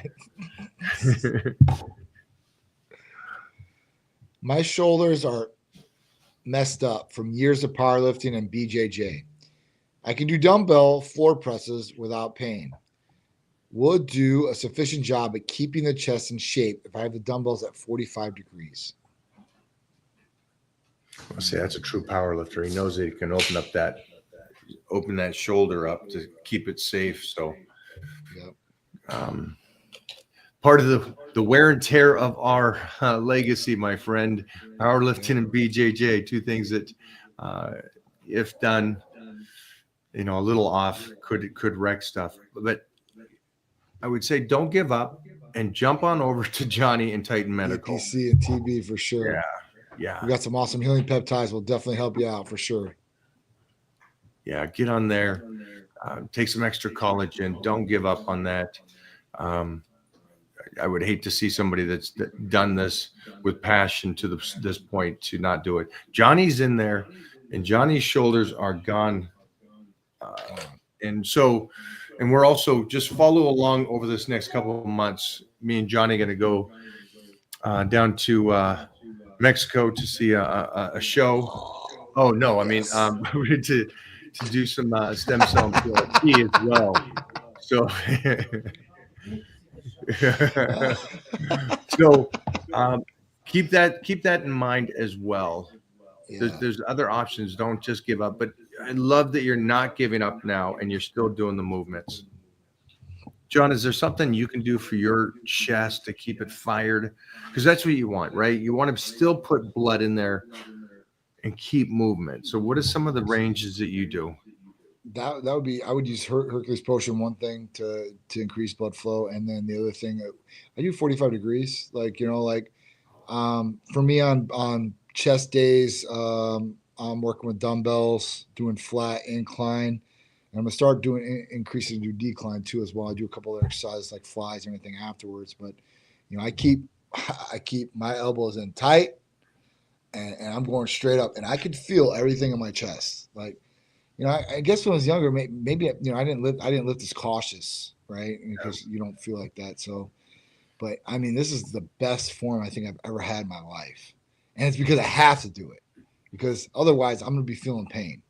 My shoulders are messed up from years of powerlifting and BJJ. I can do dumbbell floor presses without pain. Will do a sufficient job at keeping the chest in shape if I have the dumbbells at 45 degrees. I'll say that's a true power lifter. He knows that he can open that shoulder up to keep it safe. So, Yep. Part of the wear and tear of our legacy, my friend, powerlifting and BJJ, two things that, if done, a little off, could wreck stuff. But I would say don't give up and jump on over to Johnny and Titan Medical. APC and TB for sure. Yeah. We got some awesome healing peptides. We'll definitely help you out for sure. Yeah, get on there. Take some extra collagen. Don't give up on that. I would hate to see somebody that's done this with passion to this point to not do it. Johnny's in there, and Johnny's shoulders are gone. And we're also just follow along over this next couple of months. Me and Johnny are going to go down to Mexico to see a show. Oh no, I mean to do some stem cell therapy as well. So. So keep that in mind as well. Yeah. There's other options. Don't just give up. But I love that you're not giving up now and you're still doing the movements. John, is there something you can do for your chest to keep it fired? Because that's what you want, right? You want to still put blood in there and keep movement. So what are some of the ranges that you do? That would be, I would use Hercules Potion, one thing to increase blood flow, and then the other thing I do 45 degrees, for me on chest days, I'm working with dumbbells, doing flat incline, and I'm gonna start doing increasing to decline too as well. I do a couple of exercises like flies and everything afterwards, but I keep my elbows in tight, and I'm going straight up, and I could feel everything in my chest, I guess when I was younger, maybe I didn't live as cautious, right? Because you don't feel like that. So, but I mean, this is the best form I think I've ever had in my life, and it's because I have to do it, because otherwise I'm gonna be feeling pain,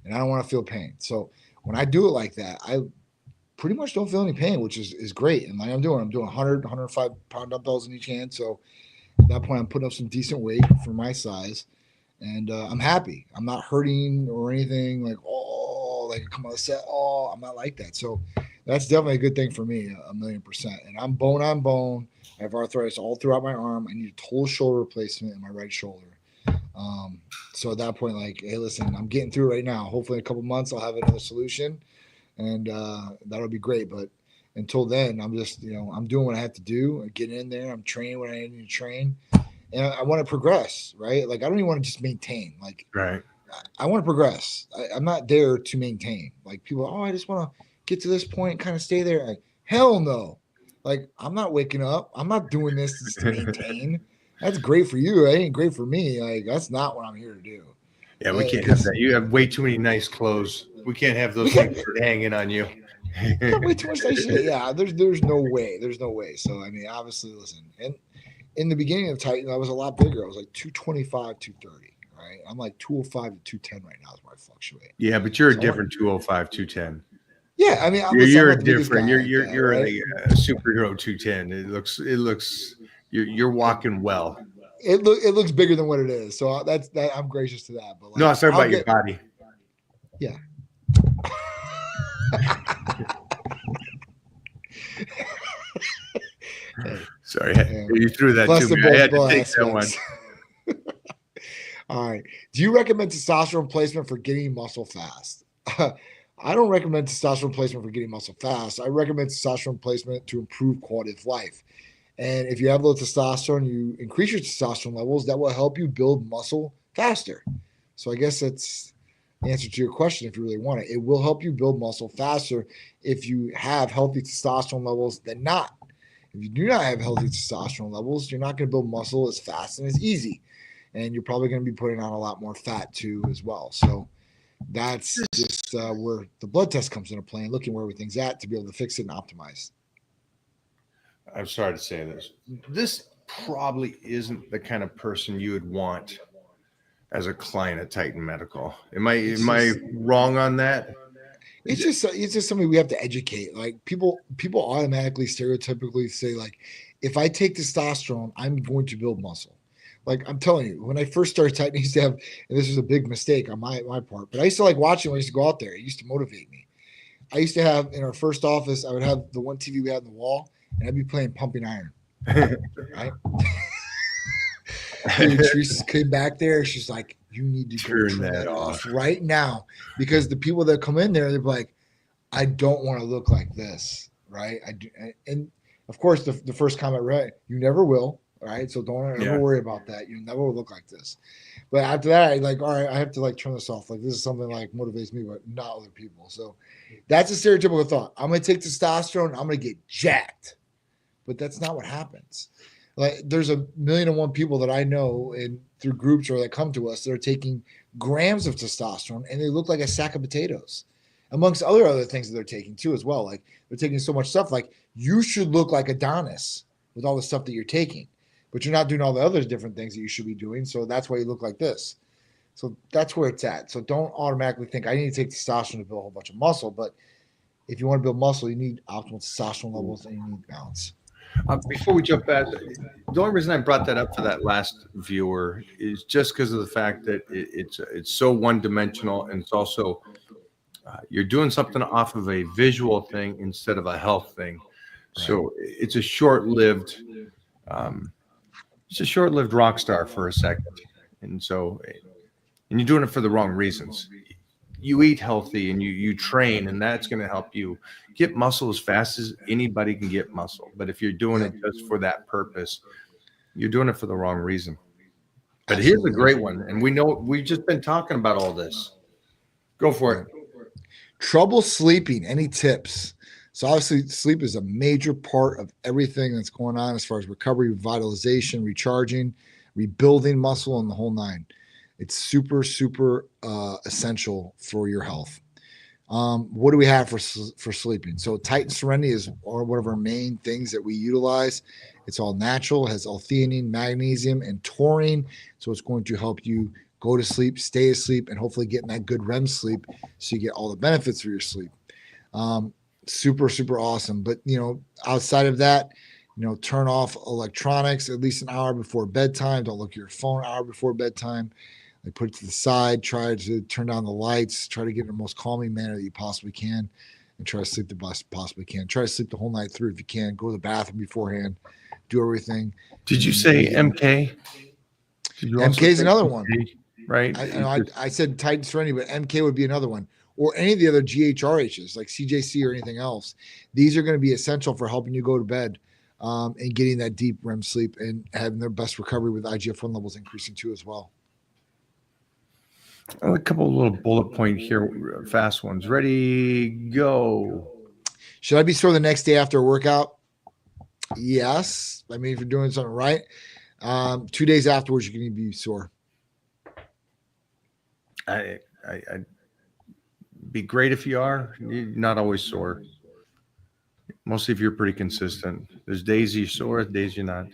and I don't want to feel pain. So when I do it like that, I pretty much don't feel any pain, which is great. And I'm doing 100, 105 pound dumbbells in each hand. So at that point, I'm putting up some decent weight for my size. And I'm happy. I'm not hurting or anything come on the set. I'm not like that. So that's definitely a good thing for me, 1,000,000%. And I'm bone on bone. I have arthritis all throughout my arm. I need a total shoulder replacement in my right shoulder. So at that point, hey, listen, I'm getting through it right now. Hopefully in a couple months, I'll have another solution, and that'll be great. But until then, I'm just, I'm doing what I have to do. I'm getting in there. I'm training when I need to train. And I want to progress, right? I don't even want to just maintain. Right. I want to progress. I'm not there to maintain. People, I just want to get to this point and kind of stay there. Hell no. I'm not waking up. I'm not doing this just to maintain. That's great for you. It ain't great for me. That's not what I'm here to do. Yeah, we can't have that. You have way too many nice clothes. We can't have those things hanging on you. Way too much nice shit. Yeah, there's no way. There's no way. So, I mean, obviously, listen. And in the beginning of Titan, I was a lot bigger. I was 225, 230, right? I'm 205 to 210 right now is where I fluctuate. Yeah, but you're a different 205, 210. Yeah, I mean, you're different. You're right? a superhero 210. It looks. You're walking well. It looks bigger than what it is. So that's that. I'm gracious to that. But no, I'm sorry about your body. Yeah. Hey, sorry, you threw that to me. I had to take that one. All right. Do you recommend testosterone replacement for getting muscle fast? I don't recommend testosterone replacement for getting muscle fast. I recommend testosterone replacement to improve quality of life. And if you have low testosterone, you increase your testosterone levels, that will help you build muscle faster. So I guess that's the answer to your question if you really want it. It will help you build muscle faster if you have healthy testosterone levels than not. If you do not have healthy testosterone levels, you're not going to build muscle as fast and as easy. And you're probably going to be putting on a lot more fat too as well. So that's just where the blood test comes into play and looking where everything's at to be able to fix it and optimize. I'm sorry to say this. This probably isn't the kind of person you would want as a client at Titan Medical. Am I wrong on that? It's just something we have to educate. Like people automatically stereotypically say like, if I take testosterone, I'm going to build muscle. Like I'm telling you, when I first started tightening, I used to have, and this was a big mistake on my part, but I used to like watching when I used to go out there. It used to motivate me. I used to have in our first office, I would have the one TV we had on the wall, and I'd be playing Pumping Iron. Right? Dude, Teresa came back there. She's like, "You need to turn that off right now," because the people that come in there, they're like, "I don't want to look like this." Right? I do, and of course, the first comment, right? You never will. All right, so don't ever worry about that. You never will look like this. But after that, I like, all right, I have to like turn this off. Like this is something like motivates me, but not other people. So that's a stereotypical thought. I'm gonna take testosterone. I'm gonna get jacked, but that's not what happens. Like there's 1,000,001 people that I know and through groups or that come to us that are taking grams of testosterone and they look like a sack of potatoes, amongst other things that they're taking too as well. Like they're taking so much stuff. Like you should look like Adonis with all the stuff that you're taking. But you're not doing all the other different things that you should be doing. So that's why you look like this. So that's where it's at. So don't automatically think I need to take testosterone to build a whole bunch of muscle. But if you want to build muscle, you need optimal testosterone levels and you need balance. Before we jump back, the only reason I brought that up for that last viewer is just because of the fact that it's so one-dimensional, and it's also you're doing something off of a visual thing instead of a health thing. Right. So it's a short-lived rock star for a second. And so, and you're doing it for the wrong reasons. You eat healthy and you train, and that's going to help you get muscle as fast as anybody can get muscle. But if you're doing it just for that purpose, you're doing it for the wrong reason. But here's a great one. And we know we've just been talking about all this. Go for it. Trouble sleeping. Any tips? So obviously sleep is a major part of everything that's going on as far as recovery, revitalization, recharging, rebuilding muscle, and the whole nine. It's super, super essential for your health. What do we have for sleeping? So Titan Serenity is one of our main things that we utilize. It's all natural, has L-theanine, magnesium, and taurine. So it's going to help you go to sleep, stay asleep, and hopefully get in that good REM sleep so you get all the benefits for your sleep. Super, super awesome. But, outside of that, turn off electronics at least an hour before bedtime. Don't look at your phone an hour before bedtime. Like put it to the side. Try to turn down the lights. Try to get in the most calming manner that you possibly can and try to sleep the best you possibly can. Try to sleep the whole night through if you can. Go to the bathroom beforehand. Do everything. Did you say MK? MK is another one. Right? I said Titan Serenity, but MK would be another one. Or any of the other GHRHs like CJC or anything else. These are going to be essential for helping you go to bed and getting that deep REM sleep and having their best recovery with IGF-1 levels increasing too as well. A couple of little bullet point here, fast ones. Ready, go. Should I be sore the next day after a workout? Yes. I mean, if you're doing something right. 2 days afterwards, you're going to be sore. I'd be great if you are. You're not always sore. Mostly if you're pretty consistent. There's days you're sore, days you're not.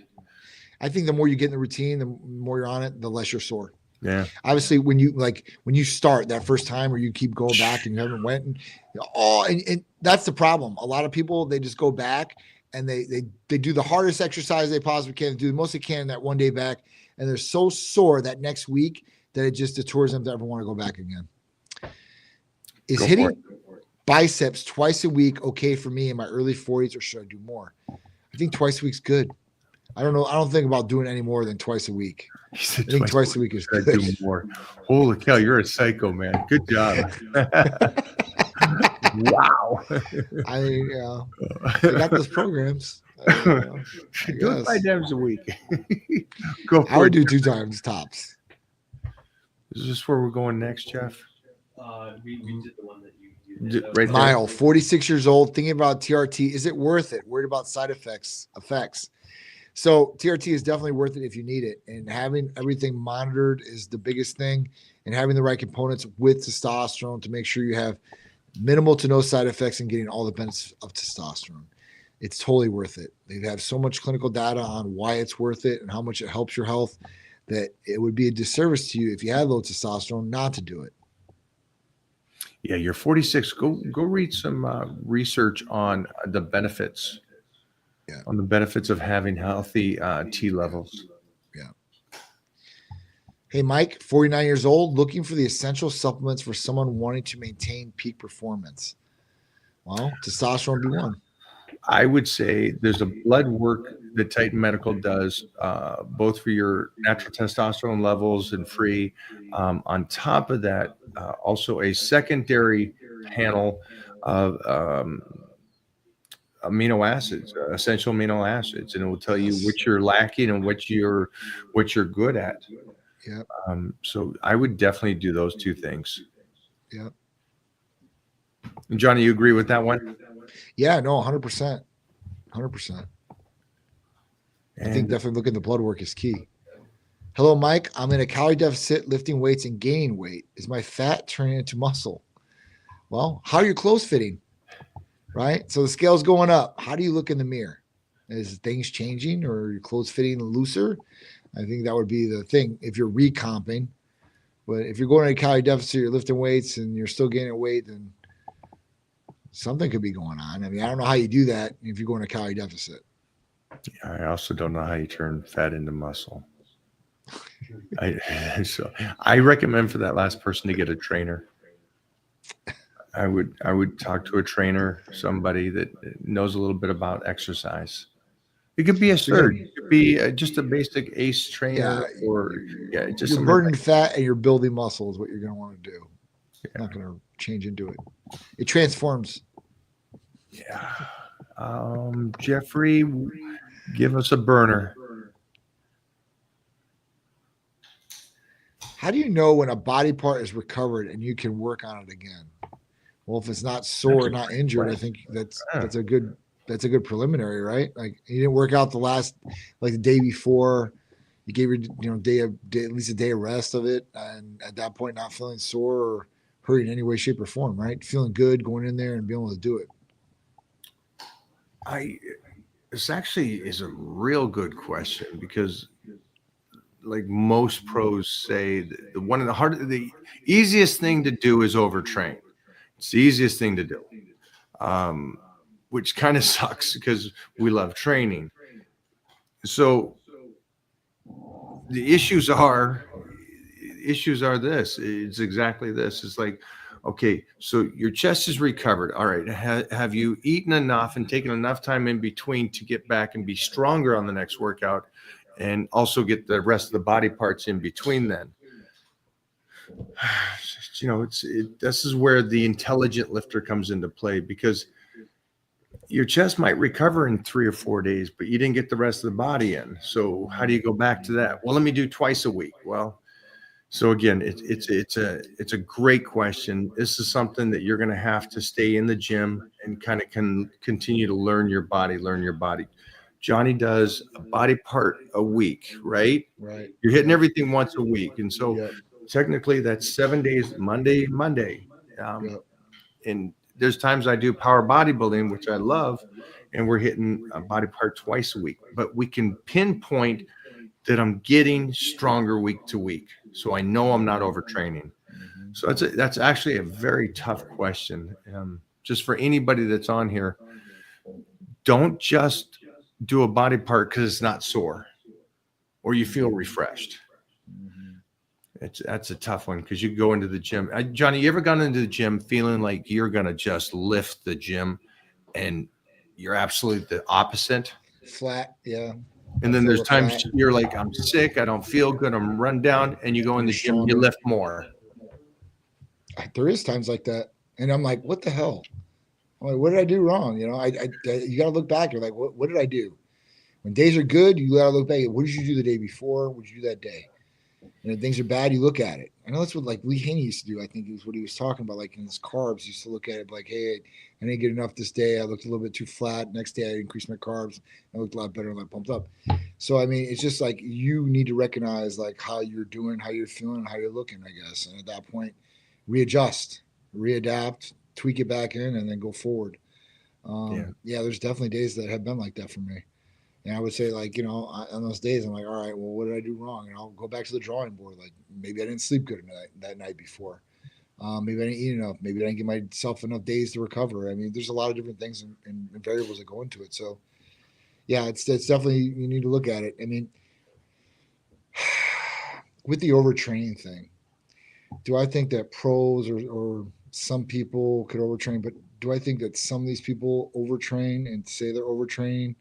I think the more you get in the routine, the more you're on it, the less you're sore. Yeah. Obviously, when you start that first time or you keep going back and you haven't went and that's the problem. A lot of people, they just go back and they do the hardest exercise they possibly can, do the most they can that one day back, and they're so sore that next week that it just detours them to ever want to go back again. Is hitting biceps twice a week okay for me in my early 40s, or should I do more? I think twice a week's good. I don't know. I don't think about doing any more than twice a week. I think twice a week is good. Do more. Holy cow, you're a psycho, man. Good job. Wow. I got those programs. Do it 5 times a week. Go for it. I would do 2 times tops. Is this where we're going next, Jeff? We did the one that you did right Mile, 46 years old, thinking about TRT. Is it worth it? Worried about side effects. So TRT is definitely worth it if you need it. And having everything monitored is the biggest thing. And having the right components with testosterone to make sure you have minimal to no side effects and getting all the benefits of testosterone. It's totally worth it. They have so much clinical data on why it's worth it and how much it helps your health that it would be a disservice to you if you had low testosterone not to do it. Yeah, you're 46. Go read some research on the benefits, Yeah. on the benefits of having healthy T levels. Yeah. Hey, Mike, 49 years old, looking for the essential supplements for someone wanting to maintain peak performance. Well, testosterone would be one. I would say there's a blood work that Titan Medical does, both for your natural testosterone levels and free. On top of that, also a secondary panel of amino acids, essential amino acids, and it will tell you Yes. what you're lacking and what you're good at. Yep. So I would definitely do those two things. Yep. And Johnny, you agree with that one? Yeah, no, 100%. 100%. I think And definitely looking at the blood work is key. Hello, Mike. I'm in a calorie deficit, lifting weights and gaining weight. Is my fat turning into muscle? Well, how are your clothes fitting? Right? So the scale's going up. How do you look in the mirror? Is things changing or your clothes fitting looser? I think that would be the thing if you're recomping. But if you're going to a calorie deficit, you're lifting weights and you're still gaining weight, then something could be going on. I mean, I don't know how you do that if you're going to a calorie deficit. I also don't know how you turn fat into muscle. So I recommend for that last person to get a trainer. I would talk to a trainer, somebody that knows a little bit about exercise. It could be a surge. It could be just a basic ACE trainer, or just you're something burning like, fat and you're building muscle is what you're going to want to do. Yeah. Not going to change into it. It transforms. Yeah. Jeffrey, give us a burner. How do you know when a body part is recovered and you can work on it again? Well, if it's not sore, not injured, I think that's a good preliminary, right? Like you didn't work out the day before. You gave your day at least a day of rest of it, and at that point, not feeling sore or hurt in any way, shape, or form, right? Feeling good, going in there and being able to do it. This actually is a real good question, because like most pros say, the easiest thing to do is overtrain. It's the easiest thing to do, which kind of sucks because we love training. So the issues are this. It's exactly this. It's like, okay, so your chest is recovered. All right. Have you eaten enough and taken enough time in between to get back and be stronger on the next workout, and also get the rest of the body parts in between then? This is where the intelligent lifter comes into play, because your chest might recover in 3 or 4 days, but you didn't get the rest of the body in. So how do you go back to that? Well, let me do twice a week. Well, so again, it's a great question. This is something that you're going to have to stay in the gym and kind of continue to learn your body. Johnny does a body part a week, right? Right. You're hitting everything once a week. And so technically that's 7 days, Monday. And there's times I do power bodybuilding, which I love, and we're hitting a body part twice a week, but we can pinpoint that I'm getting stronger week to week. So I know I'm not overtraining. So that's actually a very tough question. Just for anybody that's on here, don't just do a body part because it's not sore or you feel refreshed. That's a tough one, because you go into the gym. Johnny, you ever gone into the gym feeling like you're going to just lift the gym and you're absolutely the opposite? Flat, yeah. And then there's times you're like, I'm sick, I don't feel good, I'm run down, and you go in the gym, you lift more. There is times like that, and I'm like, what the hell? I'm like, what did I do wrong? You got to look back. You're like, what did I do? When days are good, you got to look back at what did you do the day before? What did you do that day? And when things are bad, you look at it. I know that's what like Lee Haney used to do. I think it was what he was talking about, like in his carbs. He used to look at it like, hey, I didn't get enough this day. I looked a little bit too flat. Next day, I increased my carbs. I looked a lot better and I pumped up. So I mean, it's just like you need to recognize like how you're doing, how you're feeling, how you're looking, I guess. And at that point, readjust, readapt, tweak it back in, and then go forward. There's definitely days that have been like that for me. And I would say, like, on those days, I'm like, all right, well, what did I do wrong? And I'll go back to the drawing board. Like, maybe I didn't sleep good that night before. Maybe I didn't eat enough. Maybe I didn't give myself enough days to recover. I mean, there's a lot of different things and variables that go into it. So, yeah, it's definitely, you need to look at it. I mean, with the overtraining thing, do I think that pros or some people could overtrain? But do I think that some of these people overtrain and say they're overtraining?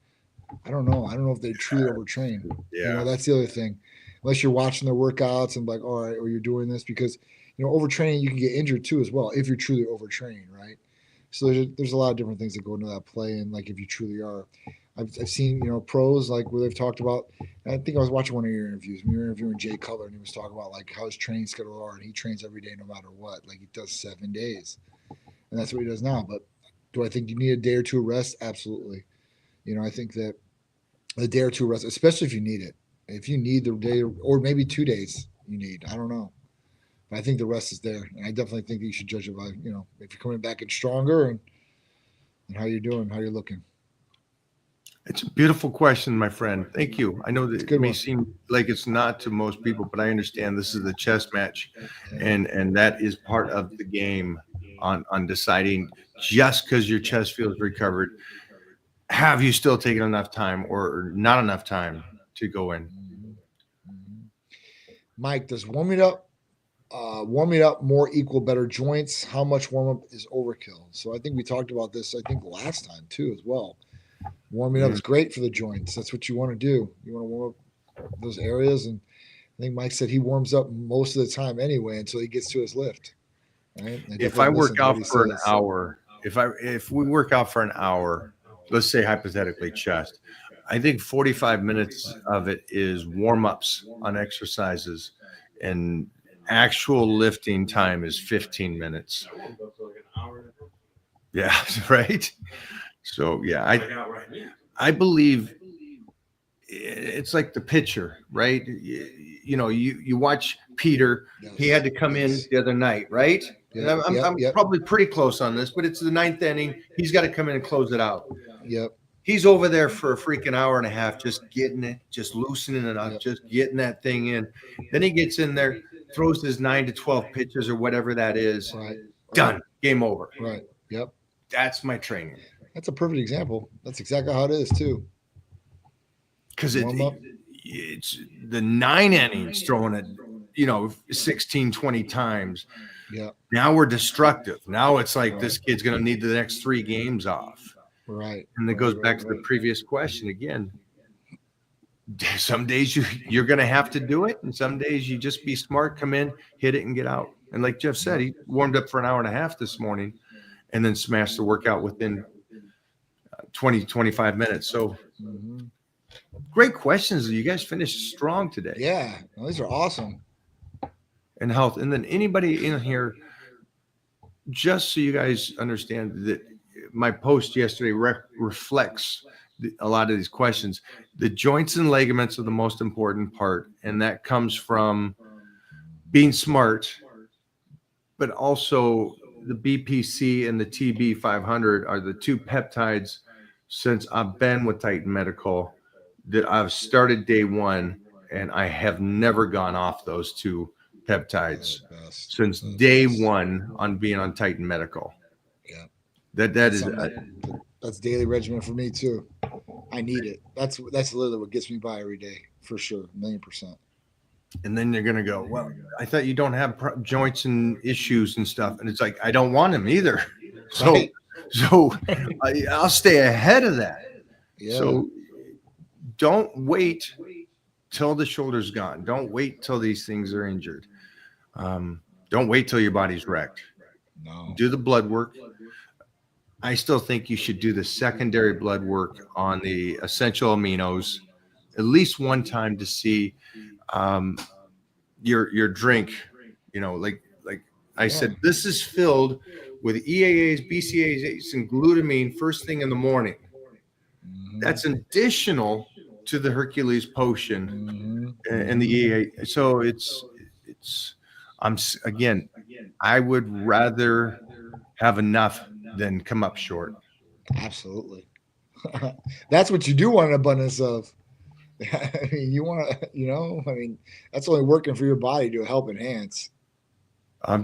I don't know. I don't know if they truly overtrain. Yeah. That's the other thing. Unless you're watching their workouts and like, all right, or you're doing this because, overtraining, you can get injured too as well if you're truly overtraining, right? So there's a lot of different things that go into that play, and like if you truly are, I've seen pros like where they've talked about. I think I was watching one of your interviews. You were interviewing Jay Cutler, and he was talking about like how his training schedule are, and he trains every day no matter what. Like he does 7 days, and that's what he does now. But do I think you need a day or two of rest? Absolutely. I think that a day or two of rest, especially if you need it. If you need the day or maybe 2 days, you need. I don't know. But I think the rest is there. And I definitely think that you should judge it by, if you're coming back in stronger and how you're doing, how you're looking. It's a beautiful question, my friend. Thank you. I know that it may seem like it's not to most people, but I understand this is a chess match, and that is part of the game on deciding just because your chest feels recovered, have you still taken enough time or not enough time to go in? Mike, does warming up more equal better joints? How much warm up is overkill? So I think we talked about this, I think last time too, as well. Warming up is great for the joints. That's what you want to do. You want to warm up those areas. And I think Mike said he warms up most of the time anyway until he gets to his lift. Right? If I work out for an hour, if we work out for an hour, let's say hypothetically chest, I think 45 minutes of it is warm-ups on exercises, and actual lifting time is 15 minutes. Yeah, right. So yeah, I believe it's like the pitcher, right? You watch Peter. Yes. He had to come in the other night, right? Yep. I'm probably pretty close on this, but it's the 9th inning. He's got to come in and close it out. Yep. He's over there for a freaking hour and a half, just getting it, just loosening it up, just getting that thing in. Then he gets in there, throws his 9 to 12 pitches or whatever that is. Right. Done. Game over. Right. Yep. That's my training. That's a perfect example. That's exactly how it is too. Because it's the 9 innings throwing it, 16, 20 times. Yeah. Now we're destructive. Now it's like this kid's going to need the next 3 games off. Right. And it goes back to the previous question again. Some days you're going to have to do it, and some days you just be smart, come in, hit it, and get out. And like Jeff said, he warmed up for an hour and a half this morning and then smashed the workout within 20, 25 minutes. So great questions. You guys finished strong today. Yeah, these are awesome. And health. And then anybody in here, just so you guys understand that my post yesterday reflects a lot of these questions. The joints and ligaments are the most important part, and that comes from being smart, but also the BPC and the TB500 are the 2 peptides since I've been with Titan Medical that I've started day 1, and I have never gone off those 2 peptides since day 1 on being on Titan Medical. Yeah. That's daily regimen for me too. I need it. That's literally what gets me by every day for sure, 1,000,000%. And then you're gonna go, well, I thought you don't have joints and issues and stuff, and it's like I don't want them either. So, right. I'll stay ahead of that. Yeah. So don't wait till the shoulder's gone. Don't wait till these things are injured. Don't wait till your body's wrecked. No. Do the blood work. I still think you should do the secondary blood work on the essential aminos at least one time to see your drink. Like I said, this is filled with EAAs, BCAAs, and glutamine first thing in the morning. That's additional to the Hercules potion and the EAA. So I would rather have enough than come up short. Absolutely. That's what you do want an abundance of. I mean, you want to, that's only working for your body to help enhance.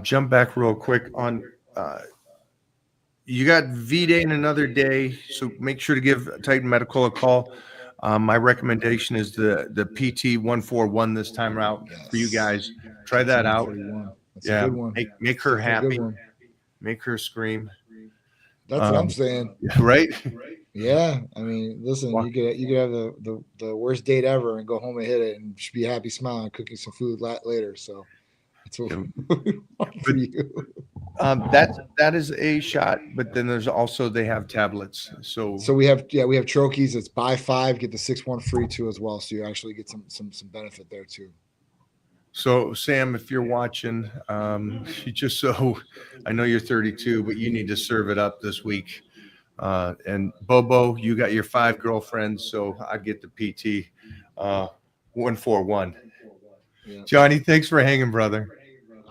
Jump back real quick on. You got V-Day in another day, so make sure to give Titan Medical a call. My recommendation is the PT 141 this time out for you guys. Try that out. 141. That's Yeah, a good one. make her That's a good happy, one. make her scream. That's what I'm saying. Right? Yeah, I mean, listen, Wow. you could have the worst date ever and go home and hit it and just be happy, smiling, cooking some food later. So that's what we want for you. That is a shot, but then there's also they have tablets. So we have trochees. It's buy 5, get the 6th one free too as well. So you actually get some benefit there too. So Sam, if you're watching, you just so I know you're 32, but you need to serve it up this week. And Bobo, you got your 5 girlfriends, so I get the PT 141. Yeah. Johnny, thanks for hanging, brother.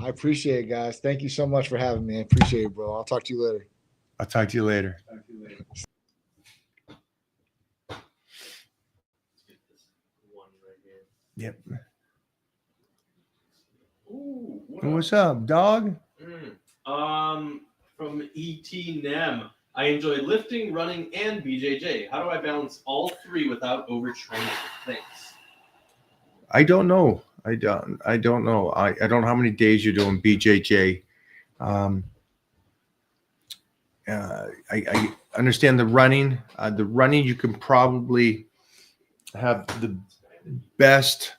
I appreciate it, guys. Thank you so much for having me. I appreciate it, bro. I'll talk to you later. I'll talk to you later. Yep. Ooh, What's up, dog? From ET Nem. I enjoy lifting, running, and BJJ. How do I balance all 3 without overtraining? Thanks. I don't know. I don't know. I don't know how many days you're doing BJJ. I understand the running. The running, you can probably have the best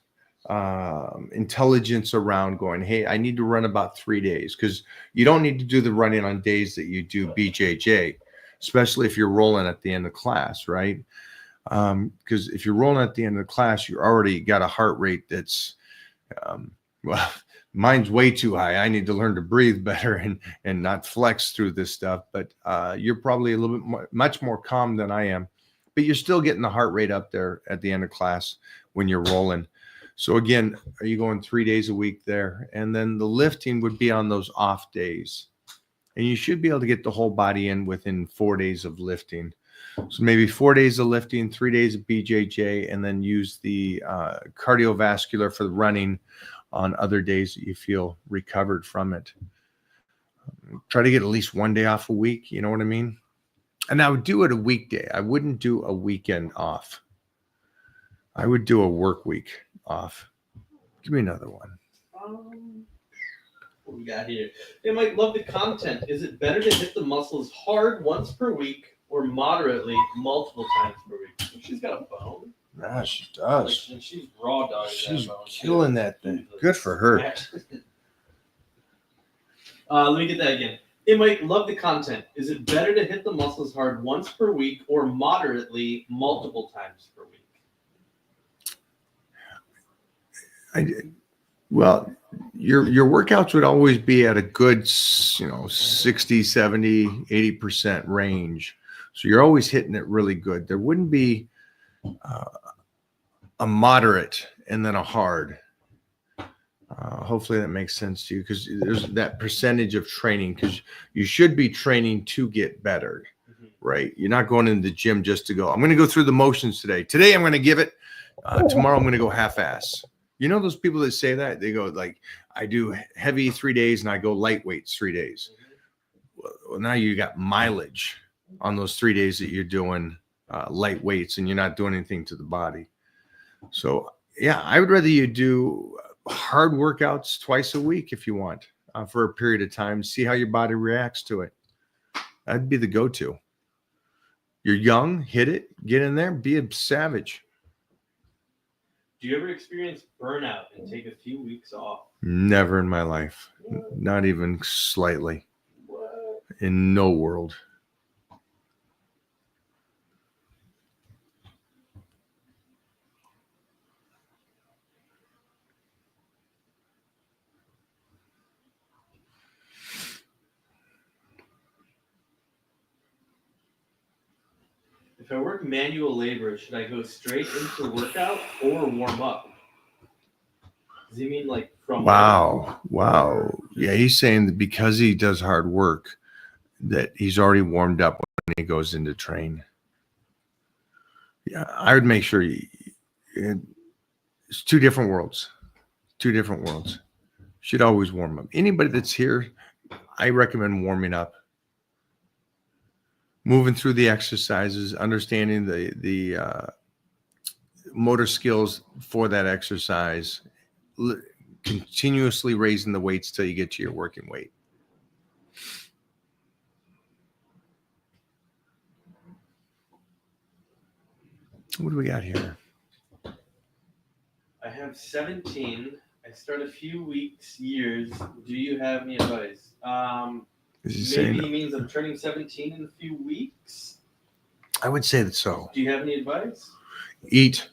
intelligence around going, hey, I need to run about 3 days, because you don't need to do the running on days that you do BJJ, especially if you're rolling at the end of class, right? Because if you're rolling at the end of the class, you already got a heart rate that's well, mine's way too high. I need to learn to breathe better and not flex through this stuff. But you're probably a little bit much more calm than I am, but you're still getting the heart rate up there at the end of class when you're rolling. So again, are you going 3 days a week there? And then the lifting would be on those off days. And you should be able to get the whole body in within 4 days of lifting. So maybe 4 days of lifting, 3 days of BJJ, and then use the cardiovascular for the running on other days that you feel recovered from it. Try to get at least 1 day off a week. You know what I mean? And I would do it a weekday. I wouldn't do a weekend off. I would do a work week off. Give me another one. What we got here? They might love the content. Is it better to hit the muscles hard once per week or moderately multiple times per week? She's got a bone. Nah, she does. Like, she's raw dog. She's killing that thing. Good for her. Let me get that again. They might love the content. Is it better to hit the muscles hard once per week or moderately multiple times per week? Well, your workouts would always be at a good, 60, 70, 80% range. So you're always hitting it really good. There wouldn't be a moderate and then a hard. Hopefully that makes sense to you, because there's that percentage of training, because you should be training to get better, right? You're not going into the gym just to go, I'm going to go through the motions today. Today I'm going to give it. Tomorrow I'm going to go half-ass. You know those people that say that? They go like, I do heavy 3 days and I go light weights 3 days. Well, now you got mileage on those 3 days that you're doing light weights and you're not doing anything to the body. So yeah, I would rather you do hard workouts twice a week if you want, for a period of time. See how your body reacts to it. That'd be the go-to. You're young, hit it, get in there, be a savage. Do you ever experience burnout and take a few weeks off? Never in my life. What? Not even slightly. What? In no world. If I work manual labor, should I go straight into workout or warm up? Does he mean like from? Wow. Yeah, he's saying that because he does hard work, that he's already warmed up when he goes into train. Yeah, I would make sure it's two different worlds. Should always warm up. Anybody that's here, I recommend warming up. Moving through the exercises, understanding the motor skills for that exercise, continuously raising the weights till you get to your working weight. What do we got here? I have 17. I start a few weeks, years. Do you have any advice? Maybe he means I'm turning 17 in a few weeks. I would say that so. Do you have any advice? Eat.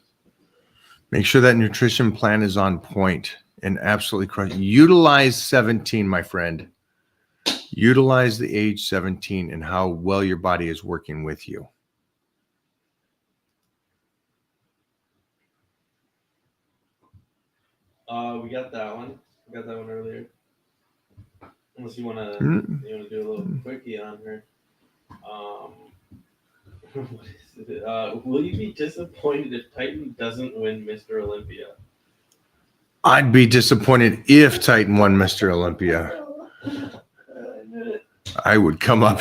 Make sure that nutrition plan is on point and absolutely crush. Utilize 17, my friend. Utilize the age 17 and how well your body is working with you. We got that one. We got that one earlier. Unless you want to do a little quickie on her. What is it? Will you be disappointed if Titan doesn't win Mr. Olympia? I'd be disappointed if Titan won Mr. Olympia. I would come up.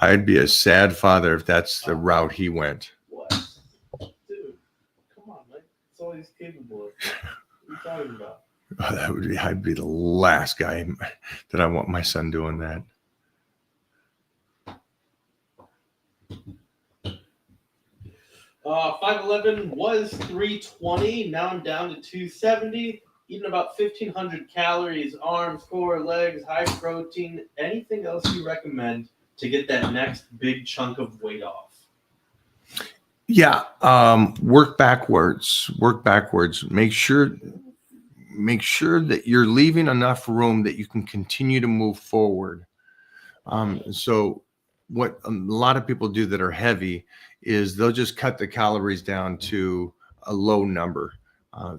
I'd be a sad father if that's the route he went. What? Dude, come on, Mike. That's all he's capable of. What are you talking about? Oh, I'd be the last guy that I want my son doing that. Uh, 5'11" was 320. Now I'm down to 270. Eating about 1,500 calories, arms, core, legs, high protein. Anything else you recommend to get that next big chunk of weight off? Yeah, work backwards. Work backwards. Make sure that you're leaving enough room that you can continue to move forward. So what a lot of people do that are heavy is they'll just cut the calories down to a low number.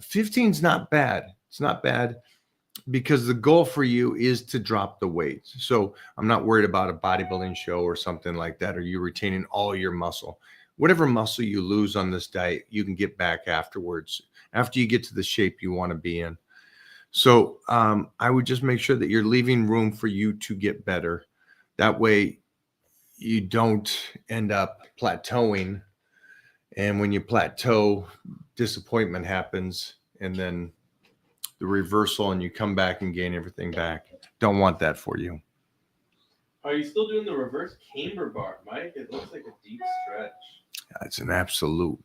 15 is not bad. It's not bad because the goal for you is to drop the weight. So I'm not worried about a bodybuilding show or something like that, or you retaining all your muscle. Whatever muscle you lose on this diet, you can get back afterwards, after you get to the shape you want to be in. So I would just make sure that you're leaving room for you to get better. That way you don't end up plateauing. And when you plateau, disappointment happens, and then the reversal, and you come back and gain everything back. Don't want that for you. Are you still doing the reverse camber bar, Mike? It looks like a deep stretch. It's an absolute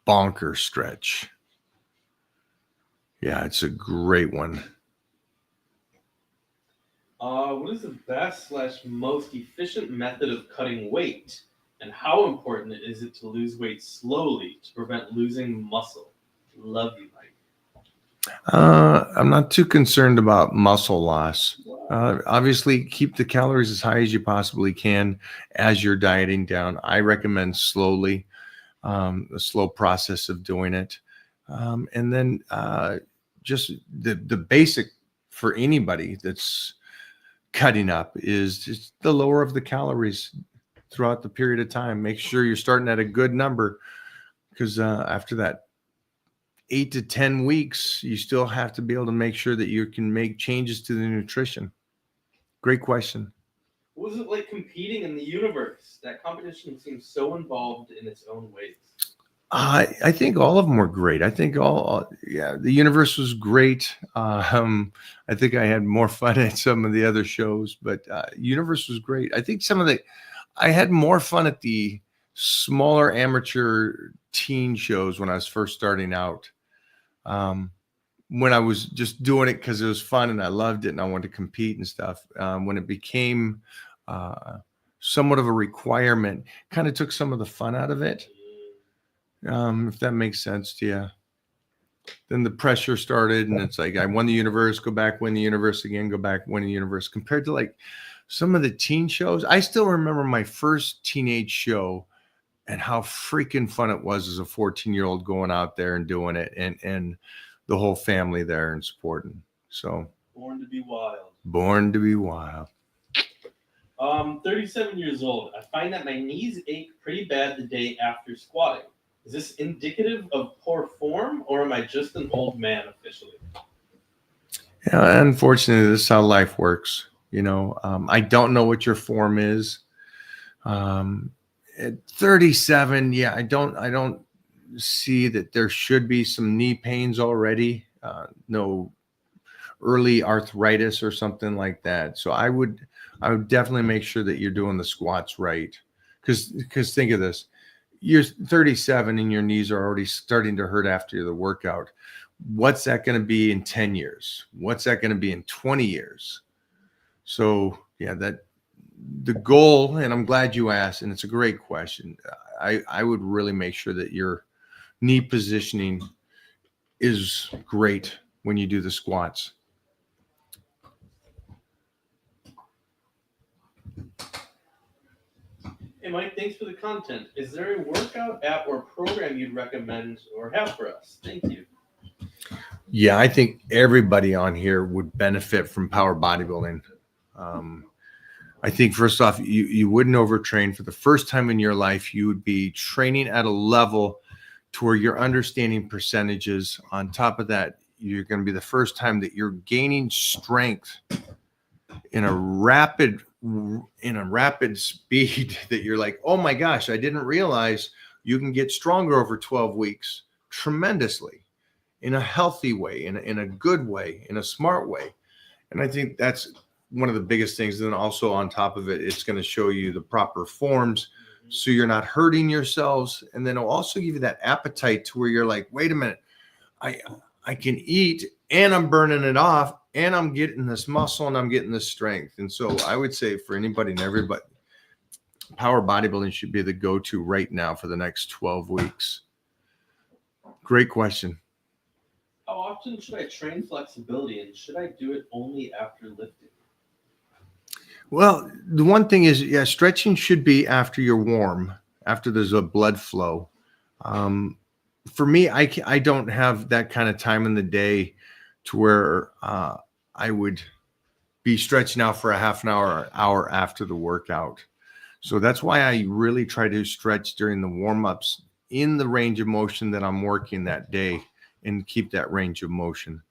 bonker stretch. Yeah, it's a great one. What is the best / most efficient method of cutting weight? And how important is it to lose weight slowly to prevent losing muscle? Love you, Mike. I'm not too concerned about muscle loss. Obviously, keep the calories as high as you possibly can as you're dieting down. I recommend slowly, a slow process of doing it. And then just the basic for anybody that's cutting up is just the lower of the calories throughout the period of time. Make sure you're starting at a good number, because after that 8 to 10 weeks, you still have to be able to make sure that you can make changes to the nutrition. Great question. What was it like competing in the universe? That competition seems so involved in its own ways. I think all of them were great. I think the universe was great. I think I had more fun at some of the other shows, but universe was great. I think I had more fun at the smaller amateur teen shows when I was first starting out. When I was just doing it because it was fun and I loved it and I wanted to compete and stuff. When it became somewhat of a requirement, kind of took some of the fun out of it. If that makes sense to you. Then the pressure started, and it's like I won the universe, go back, win the universe again, go back, win the universe. Compared to like some of the teen shows, I still remember my first teenage show and how freaking fun it was as a 14-year-old going out there and doing it, and the whole family there and supporting. So Born to be wild. Born to be wild. 37 years old. I find that my knees ache pretty bad the day after squatting. Is this indicative of poor form, or am I just an old man officially? Yeah, unfortunately, this is how life works. I don't know what your form is. At 37, yeah, I don't see that there should be some knee pains already. No early arthritis or something like that. So I would definitely make sure that you're doing the squats right. Because think of this, you're 37 and your knees are already starting to hurt after the workout. What's that going to be in 10 years? What's that going to be in 20 years? So yeah, that the goal, and I'm glad you asked, and it's a great question. I would really make sure that your knee positioning is great when you do the squats. Hey, Mike, thanks for the content. Is there a workout app or program you'd recommend or have for us? Thank you. Yeah, I think everybody on here would benefit from power bodybuilding. I think first off, you wouldn't overtrain. For the first time in your life, you would be training at a level to where you're understanding percentages. On top of that, you're going to be the first time that you're gaining strength in a rapid speed that you're like, oh my gosh, I didn't realize you can get stronger over 12 weeks tremendously, in a healthy way, in a good way, in a smart way. And I think that's one of the biggest things. And then also on top of it, it's going to show you the proper forms so you're not hurting yourselves. And then it'll also give you that appetite to where you're like, wait a minute, I can eat and I'm burning it off and I'm getting this muscle and I'm getting this strength. And so I would say for anybody and everybody, power bodybuilding should be the go-to right now for the next 12 weeks. Great question. How often should I train flexibility, and should I do it only after lifting? Well, the one thing is, yeah, stretching should be after you're warm, after there's a blood flow. For me, I don't have that kind of time in the day to where I would be stretching out for a half an hour or hour after the workout. So that's why I really try to stretch during the warm-ups in the range of motion that I'm working that day and keep that range of motion.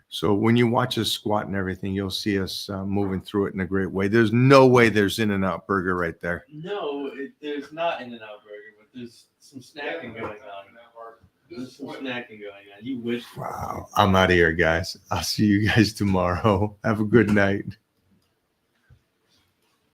So when you watch us squat and everything, you'll see us moving through it in a great way. There's no way there's In-N-Out Burger right there. No, there's not In-N-Out Burger, but there's some snacking going on. There's some snacking going on. You wish. Wow. I'm out of here, guys. I'll see you guys tomorrow. Have a good night.